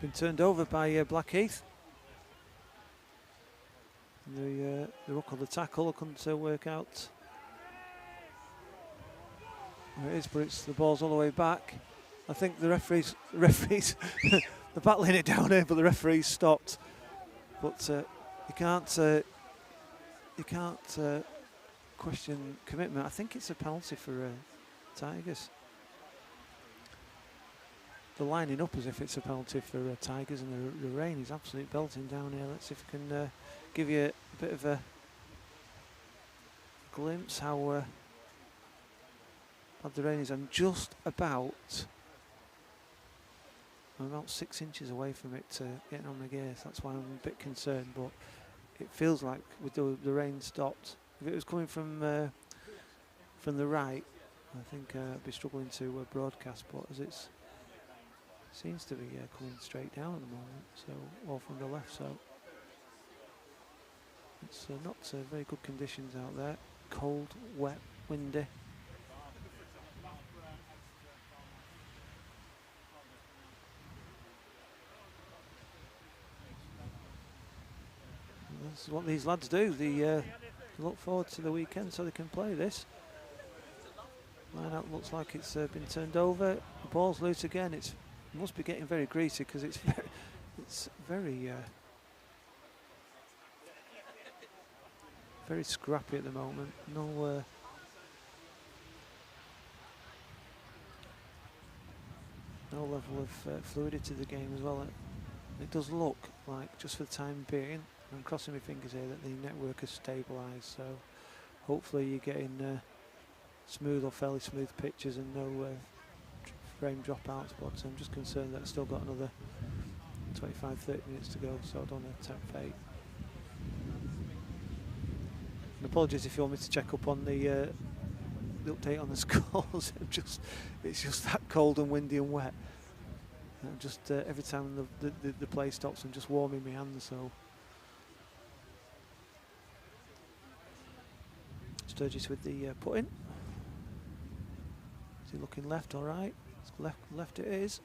Been turned over by Blackheath. The ruck of the tackle couldn't work out where it is, but it's the ball's all the way back. I think the referees they're battling it down here, but the referees stopped. But you can't question commitment. I think it's a penalty for Tigers. They're lining up as if it's a penalty for Tigers, and the rain is absolutely belting down here. Let's see if we can give you a bit of a glimpse how bad the rain is. I'm just about 6 inches away from it getting on the gear, so that's why I'm a bit concerned, but it feels like with the rain stopped. If it was coming from the right, I think I'd be struggling to broadcast, but as it's seems to be coming straight down at the moment, so, or from the left, so it's not very good conditions out there. Cold, wet, windy. This is what these lads do. They look forward to the weekend so they can play this. Line-out looks like it's been turned over. The ball's loose again. It must be getting very greasy because it's very very scrappy at the moment. No level of fluidity to the game as well. It does look like, just for the time being, I'm crossing my fingers here, that the network has stabilised, so hopefully you're getting smooth or fairly smooth pitches and no frame dropouts, but I'm just concerned that I've still got another 25-30 minutes to go, so I don't want to tempt fate. And apologies if you want me to check up on the update on the scores. It's just that cold and windy and wet. And just every time the play stops, I'm just warming my hands. So Sturgis with the put in. Is he looking left or right? It's left it is.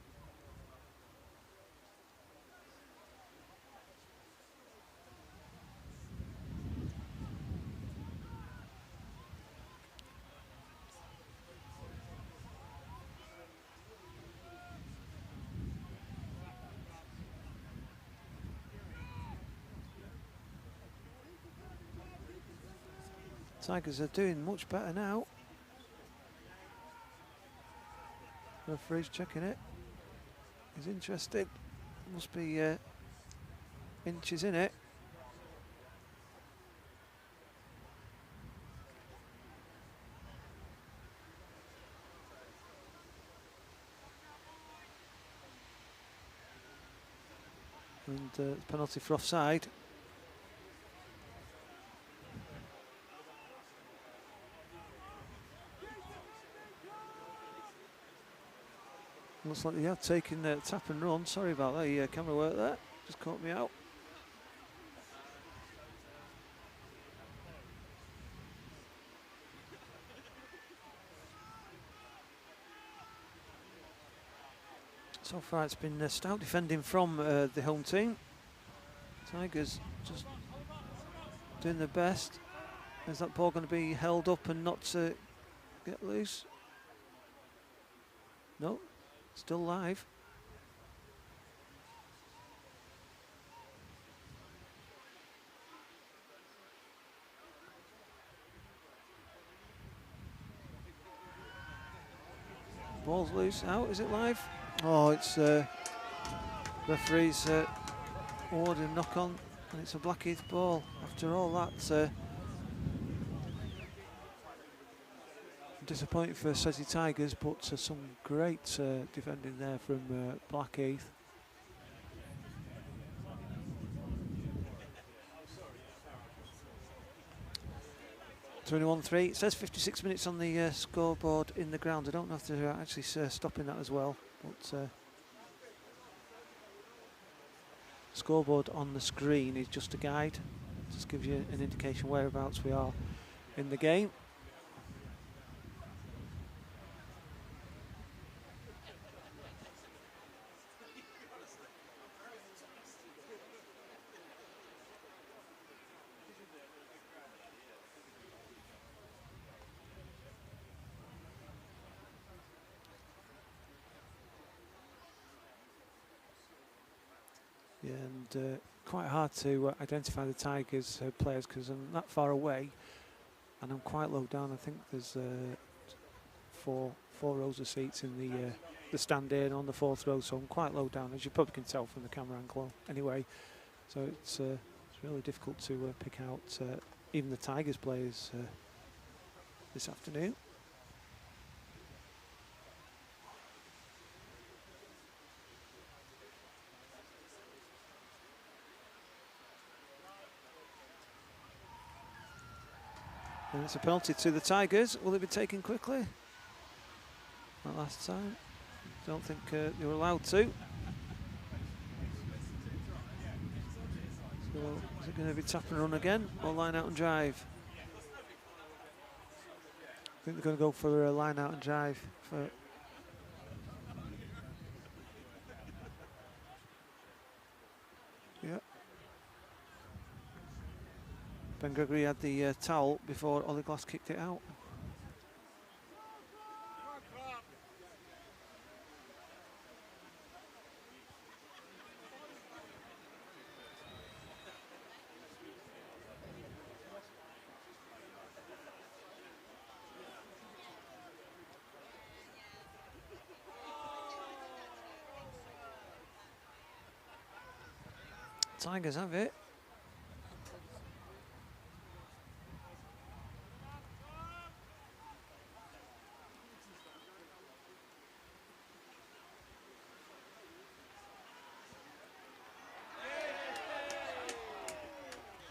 Tigers are doing much better now. Referee's checking it. He's interested. Must be inches in it. And penalty for offside. Looks like they have taken tap and run. Sorry about that, camera work there. Just caught me out. So far it's been stout defending from the home team. Tigers just doing their best. Is that ball going to be held up and not get loose? No. Still live. Ball's loose. Out. Is it live? Oh, it's referee's awarded a knock on, and it's a Blackheath ball. After all that, disappointing for Sedgley Tigers, but some great defending there from Blackheath. (21-3). It says 56 minutes on the scoreboard in the ground. I don't know if they're actually stopping that as well, but scoreboard on the screen is just a guide. Just gives you an indication whereabouts we are in the game. And quite hard to identify the Tigers players because I'm that far away and I'm quite low down. I think there's four rows of seats in the stand here and on the fourth row, so I'm quite low down, as you probably can tell from the camera angle anyway. So it's really difficult to pick out even the Tigers players this afternoon. And it's a penalty to the Tigers. Will it be taken quickly? Not last time. Don't think they were allowed to. So is it going to be tap and run again or line out and drive? I think they're going to go for a line out and drive. Yeah. Ben Gregory had the towel before Ollie Glass kicked it out. Tigers have it.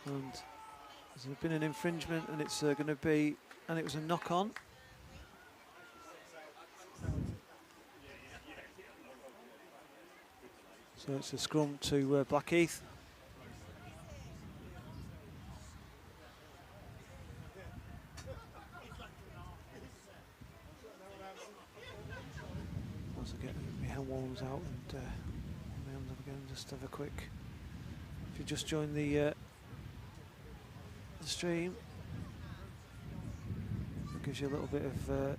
And there's been an infringement, and it's going to be, and it was a knock on. So it's a scrum to Blackheath. comes out and again, just have a quick. If you just join the stream, it gives you a little bit of a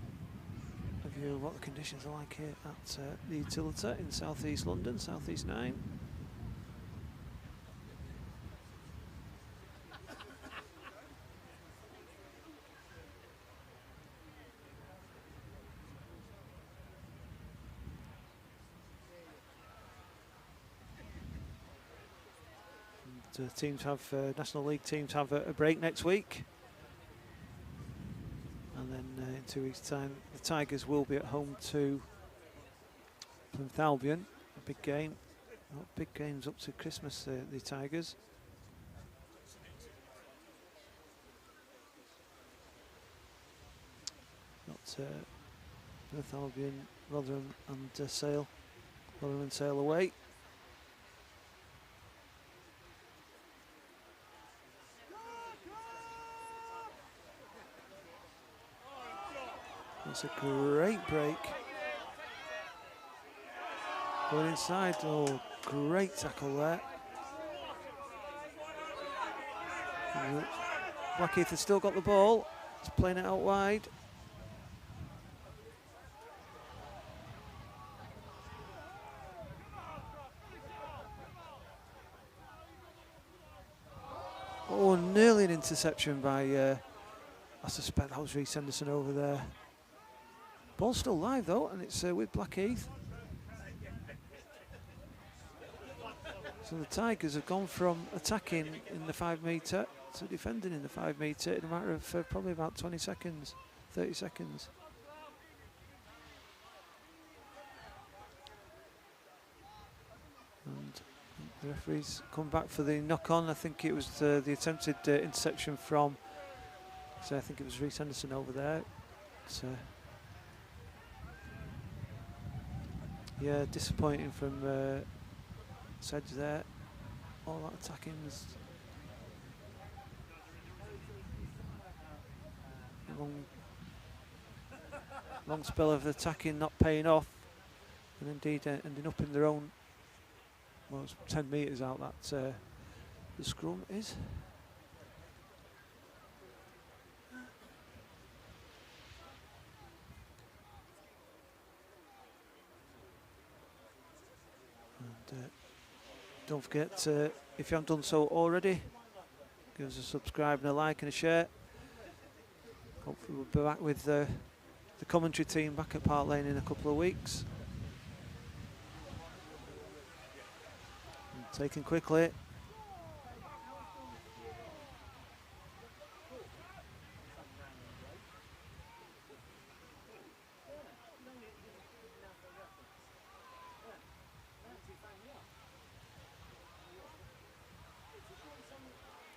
view of what the conditions are like here at the Utilita in southeast London, southeast 9. Teams have National League teams have a break next week, and then in 2 weeks' time the Tigers will be at home to Plymouth Albion. A big game, big games up to Christmas. The Tigers. Got Plymouth Albion, Rotherham and Sale. Rotherham and Sale away. That's a great break. Going inside, oh, great tackle there. Blackheath has still got the ball. He's playing it out wide. Oh, nearly an interception by, I suspect that was Reece Henderson over there. Ball's still live though, and it's with Blackheath. So the Tigers have gone from attacking in the 5 metre to defending in the 5 metre in a matter of probably about 20 seconds, 30 seconds. And the referee's come back for the knock-on. I think it was the attempted interception from, so I think it was Reece Henderson over there. Yeah, disappointing from Sedge there. All that attacking was long spell of attacking not paying off, and indeed ending up in their own. Well, it's 10 metres out that the scrum is. Don't forget, if you haven't done so already, give us a subscribe and a like and a share. Hopefully we'll be back with the commentary team back at Park Lane in a couple of weeks. And taken quickly.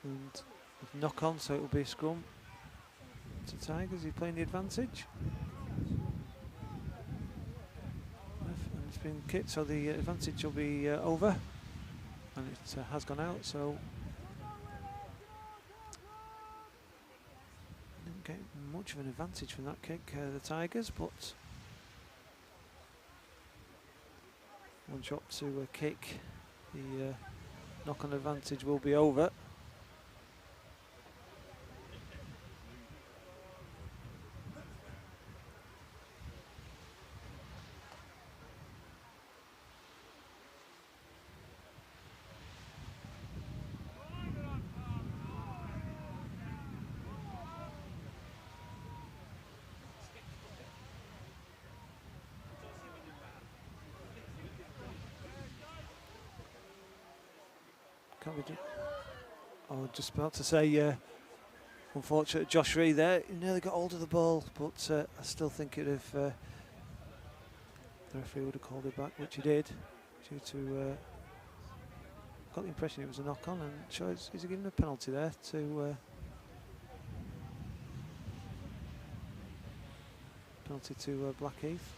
And knock on, so it will be a scrum to Tigers. He's playing the advantage. And it's been kicked, so the advantage will be over. And it has gone out, so didn't get much of an advantage from that kick, the Tigers, but one shot to kick. The knock-on advantage will be over. Oh, just about to say, unfortunate Josh Ree there. He nearly got hold of the ball, but I still think it if the referee would have called it back, which he did, due to. Got the impression it was a knock-on, and sure, is he giving a penalty there to? Penalty to Blackheath.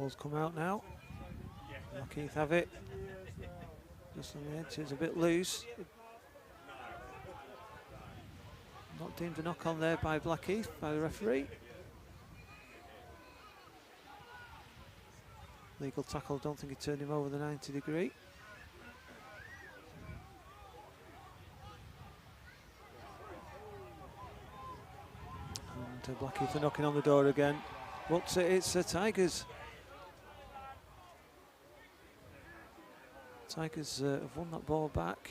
Ball's come out now. Blackheath have it. Just on the edge, it's a bit loose. Not deemed a knock on there by Blackheath, by the referee. Legal tackle, don't think he turned him over the 90-degree. And Blackheath are knocking on the door again. But it's the Tigers. Tigers have won that ball back.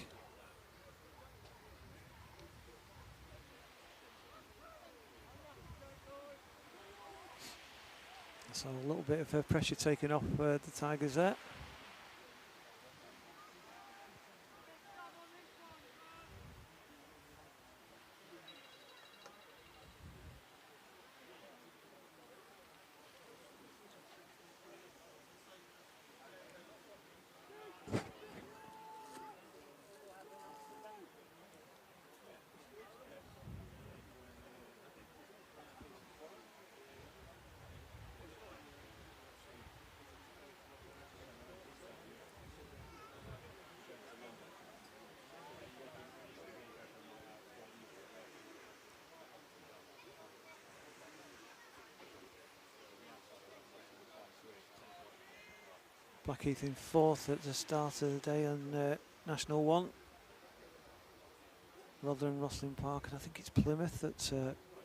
So a little bit of pressure taken off the Tigers there. Blackheath in 4th at the start of the day on National 1. Rotherham, Rosslyn Park, and I think it's Plymouth that's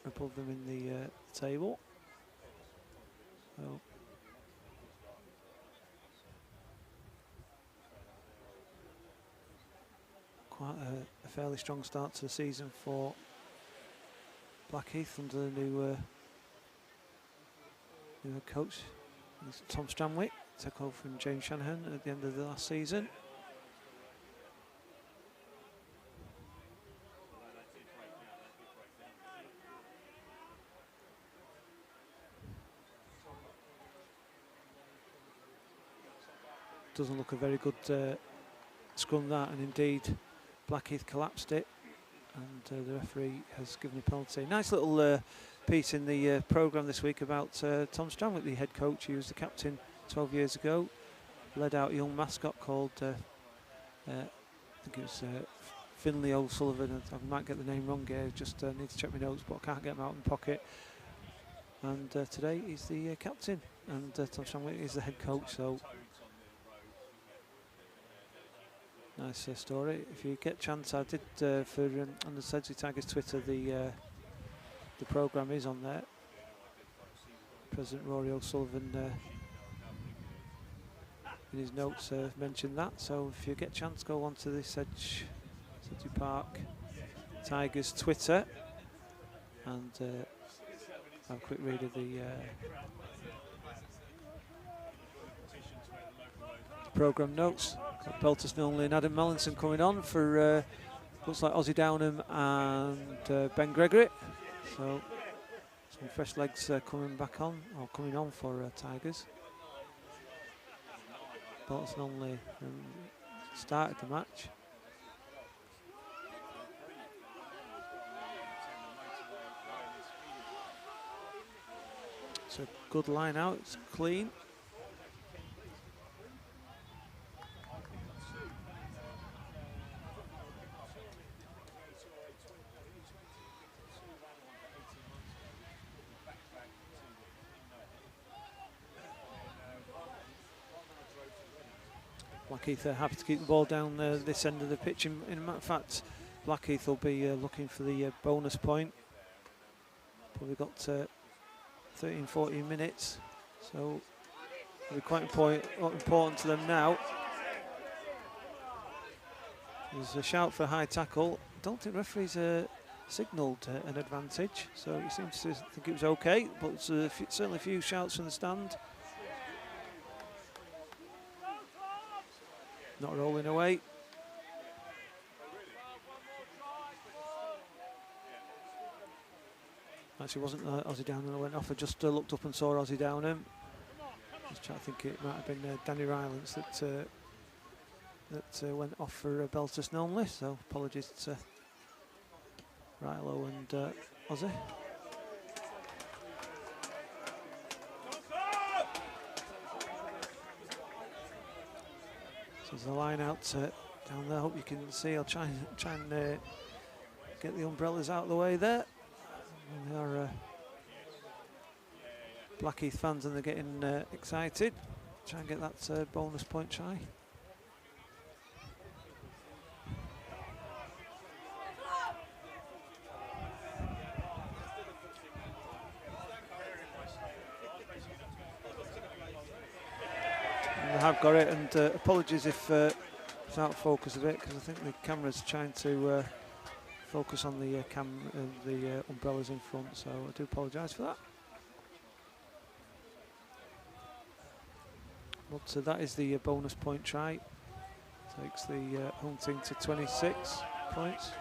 above them in the table. So quite a fairly strong start to the season for Blackheath under the new coach, Tom Stranwick. Took over from James Shanahan at the end of the last season. Doesn't look a very good scrum that, and indeed Blackheath collapsed it, and the referee has given a penalty. Nice little piece in the programme this week about Tom Stranwick, the head coach. He was the captain 12 years ago, led out a young mascot called, I think it was Finley O'Sullivan. I might get the name wrong here, just need to check my notes, but I can't get them out in the pocket. And today he's the captain, and Tom Stranwick is the head coach, so nice story. If you get a chance, I did for on the Sedgley Tigers Twitter, the programme is on there. President Rory O'Sullivan in his notes mentioned that, so if you get a chance, go on to the Sedgley Park Tigers Twitter and have a quick read of the programme notes. Got Belter Snowley and Adam Mallinson coming on for looks like Ozzy Downham and Ben Gregory, so some fresh legs coming on for Tigers. Belter Snowley started the match. It's a good line out, it's clean. Blackheath are happy to keep the ball down this end of the pitch. In fact, Blackheath will be looking for the bonus point. Probably got 13-14 minutes, so it'll be quite important to them now. There's a shout for a high tackle. Don't think referees signalled an advantage, so he seems to think it was okay, but certainly a few shouts from the stand. Not rolling away. Actually, wasn't Ozzy Downham that went off. I just looked up and saw Ozzy Downham. I think it might have been Danny Rylance that went off for Belter Snowley. So apologies to Rilo and There's a line out down there. Hope you can see. I'll try and get the umbrellas out of the way there. And they are Blackheath fans, and they're getting excited. Try and get that bonus point try. And they have got it, and apologies if it's out of focus a bit, because I think the camera's trying to focus on the umbrellas in front, so I do apologise for that. But that is the bonus point try. Takes the home team to 26 points.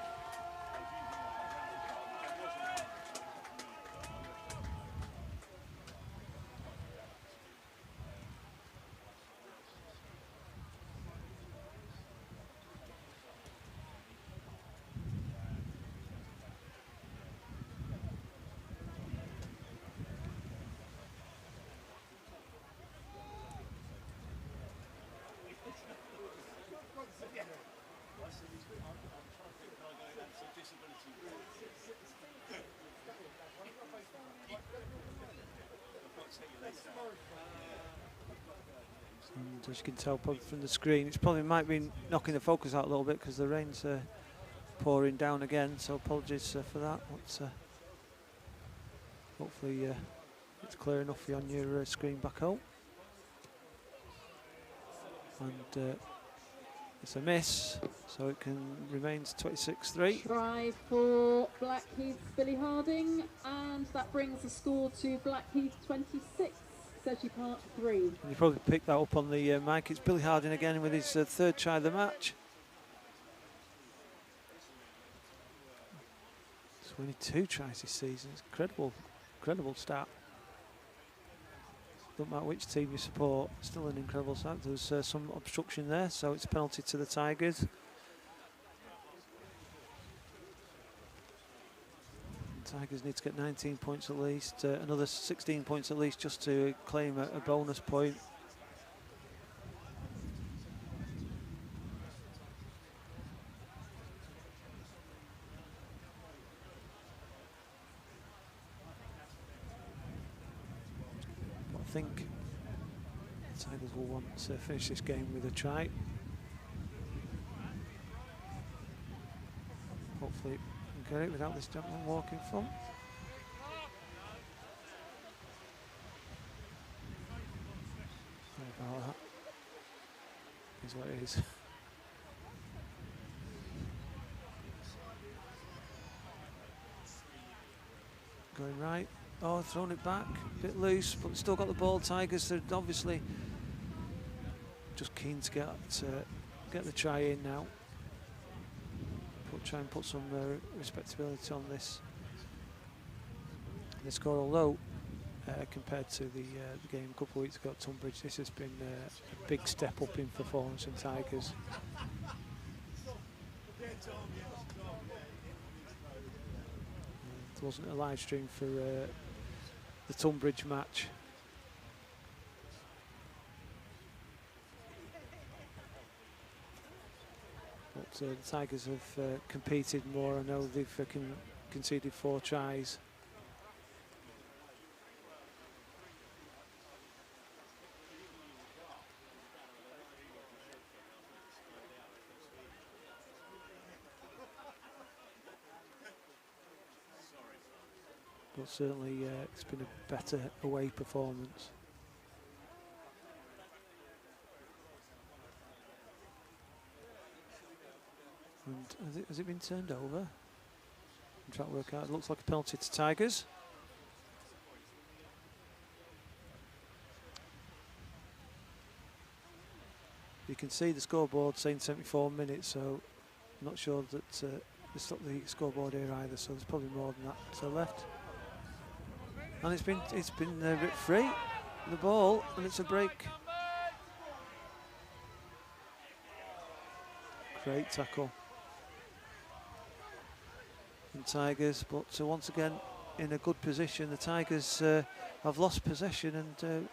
And as you can tell probably from the screen, it's probably might be knocking the focus out a little bit because the rain's pouring down again, so apologies for that. But, hopefully it's clear enough for you on your screen back home. And it's a miss, so it remains 26-3. Try for Blackheath's Billy Harding, and that brings the score to Blackheath 26, Sedgley Park 3. And you probably picked that up on the mic. It's Billy Harding again with his third try of the match. 22 tries this season. It's incredible start. Don't matter which team you support, still an incredible start. There's some obstruction there, so it's a penalty to the Tigers. The Tigers need to get 19 points at least, another 16 points at least just to claim a bonus point. I think the Tigers will want to finish this game with a try. Hopefully we can get it without this gentleman walking front. Sorry about that. Is what it is. Going right. Oh, thrown it back, a bit loose, but still got the ball. Tigers, they're obviously just keen to get the try in now. Try and put some respectability on this score. Although compared to the game a couple of weeks ago at Tunbridge, this has been a big step up in performance from Tigers. There wasn't a live stream for the Tunbridge match. But the Tigers have competed more. I know they've conceded 4 tries. But certainly it's been a better away performance. And has it been turned over? I'm trying to work out. It looks like a penalty to Tigers. You can see the scoreboard saying 74 minutes, so I'm not sure that it's not the scoreboard here either, so there's probably more than that to the left. And it's been ripped free, the ball, and it's a break. Great tackle. And Tigers, but once again in a good position. The Tigers have lost possession, and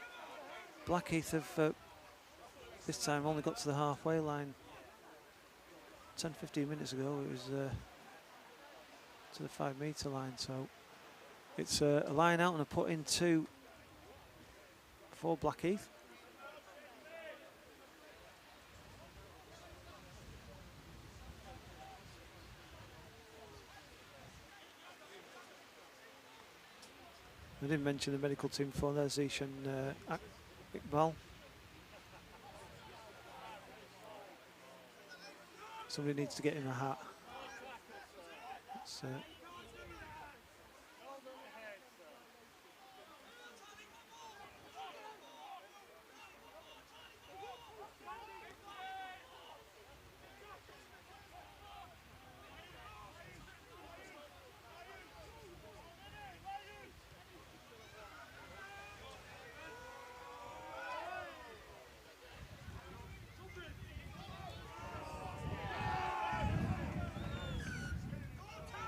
Blackheath have this time only got to the halfway line. 10-15 minutes ago it was to the 5 metre line, so it's a line out and a put in 2 for Blackheath. I didn't mention the medical team before. There's Ishan Iqbal. Somebody needs to get him a hat. It's,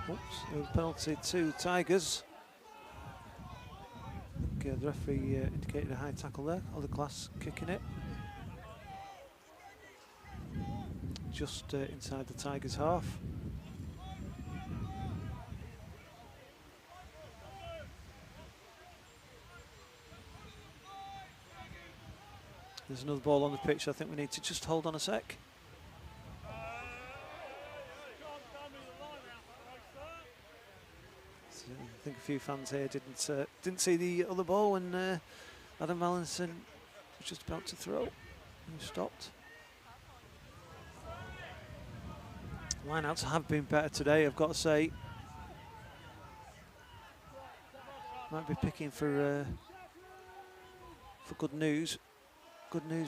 oops, it was penalty to Tigers. The referee indicated a high tackle there. Other class kicking it. Just inside the Tigers' half. There's another ball on the pitch. I think we need to just hold on a sec. I think a few fans here didn't see the other ball when Adam Mallinson was just about to throw. He stopped. Lineouts have been better today, I've got to say. Might be picking for good news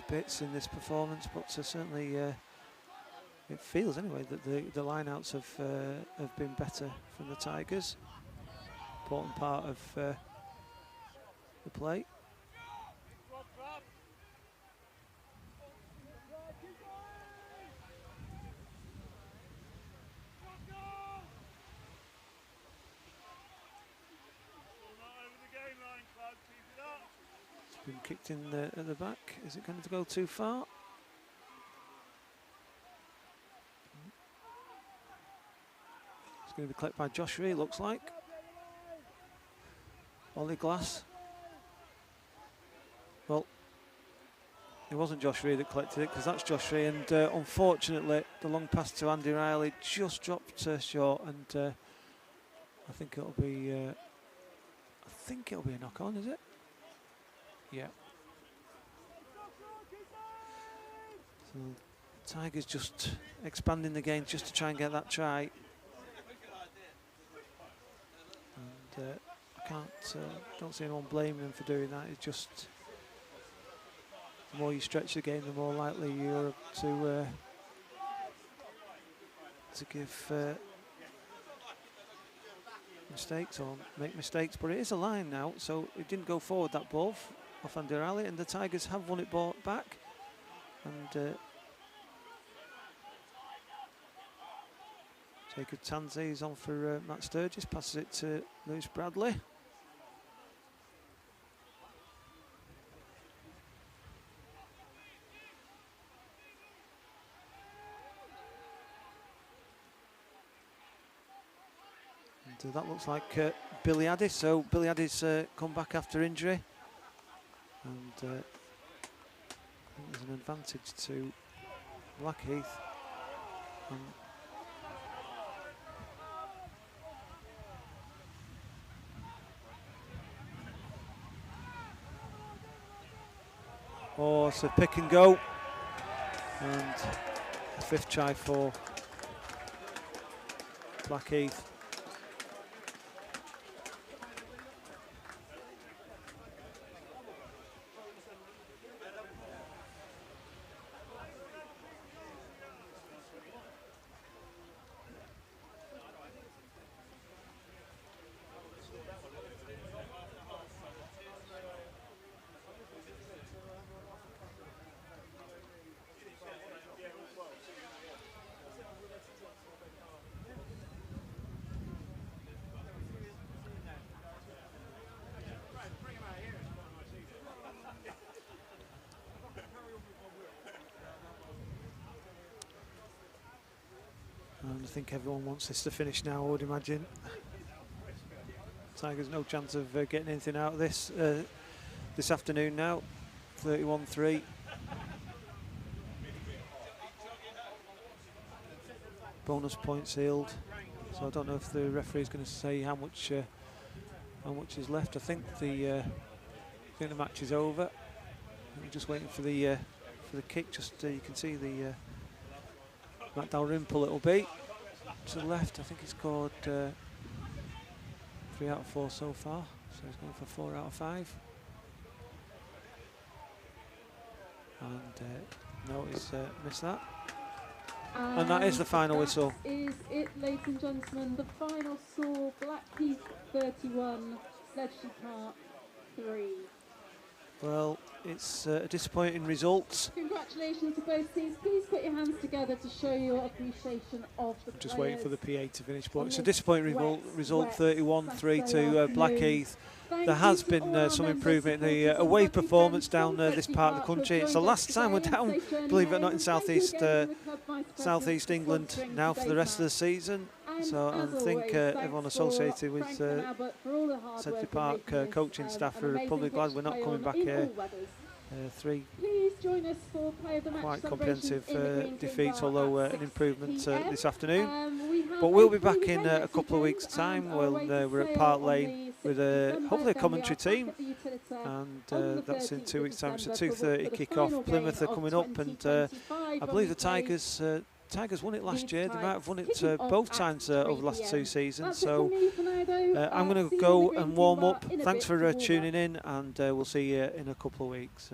bits in this performance, but certainly it feels anyway that the lineouts have been better from the Tigers. Important part of the play. It's been kicked in at the back. Is it going to go too far? It's going to be collected by Josh Ree, looks like. Ollie Glass. Well, it wasn't Josh Ree that collected it, because that's Josh Ree, and unfortunately the long pass to Andy Riley just dropped short, and I think it'll be a knock on, is it? Yeah. So Tigers just expanding the game just to try and get that try. And don't see anyone blaming them for doing that. It's just the more you stretch the game, the more likely you're to give mistakes or make mistakes. But it is a line now, so it didn't go forward, that ball off Andy Riley, and the Tigers have won it back. And Jacob Tanzi is on for Matt Sturgis, passes it to Lewis Bradley. And that looks like Billy Addis. So Billy Addis come back after injury, and I think there's an advantage to Blackheath. Oh, it's a pick and go, and a 5th try for Blackheath. And I think everyone wants this to finish now, I would imagine. Tigers no chance of getting anything out of this this afternoon now. 31-3. Bonus point sealed. So I don't know if the referee's going to say how much is left. I think the match is over. I'm just waiting for the kick. Just you can see the Matt Dalrymple it'll be to the left. I think he's scored 3 out of 4 so far, so he's going for 4 out of 5. And no, he's missed that. And that is the final whistle. That is it, ladies and gentlemen. The final score: Blackheath 31, Sedgley Park 3. Well, it's a disappointing result. Congratulations to both teams. Please put your hands together to show your appreciation of the I'm just players. waiting for the PA to finish, but it's a disappointing result 31-3 to Blackheath. There has been some improvement in the away performance down this part of the country. It's the last time we're down, believe it or not, in southeast England now for the rest of the season. So I think everyone associated with Sedgley Park coaching staff are probably glad we're not coming back here. 3 quite comprehensive defeats, although an improvement this afternoon. But we'll be back in a couple of weeks' time when we're at Park Lane with hopefully a commentary team, and that's in 2 weeks' time. It's a 2:30 kick-off. Plymouth are coming up, and I believe the Tigers won it last year. They might have won it both times over the last 2 seasons. So I'm going to go and warm up. Thanks for tuning in, and we'll see you in a couple of weeks.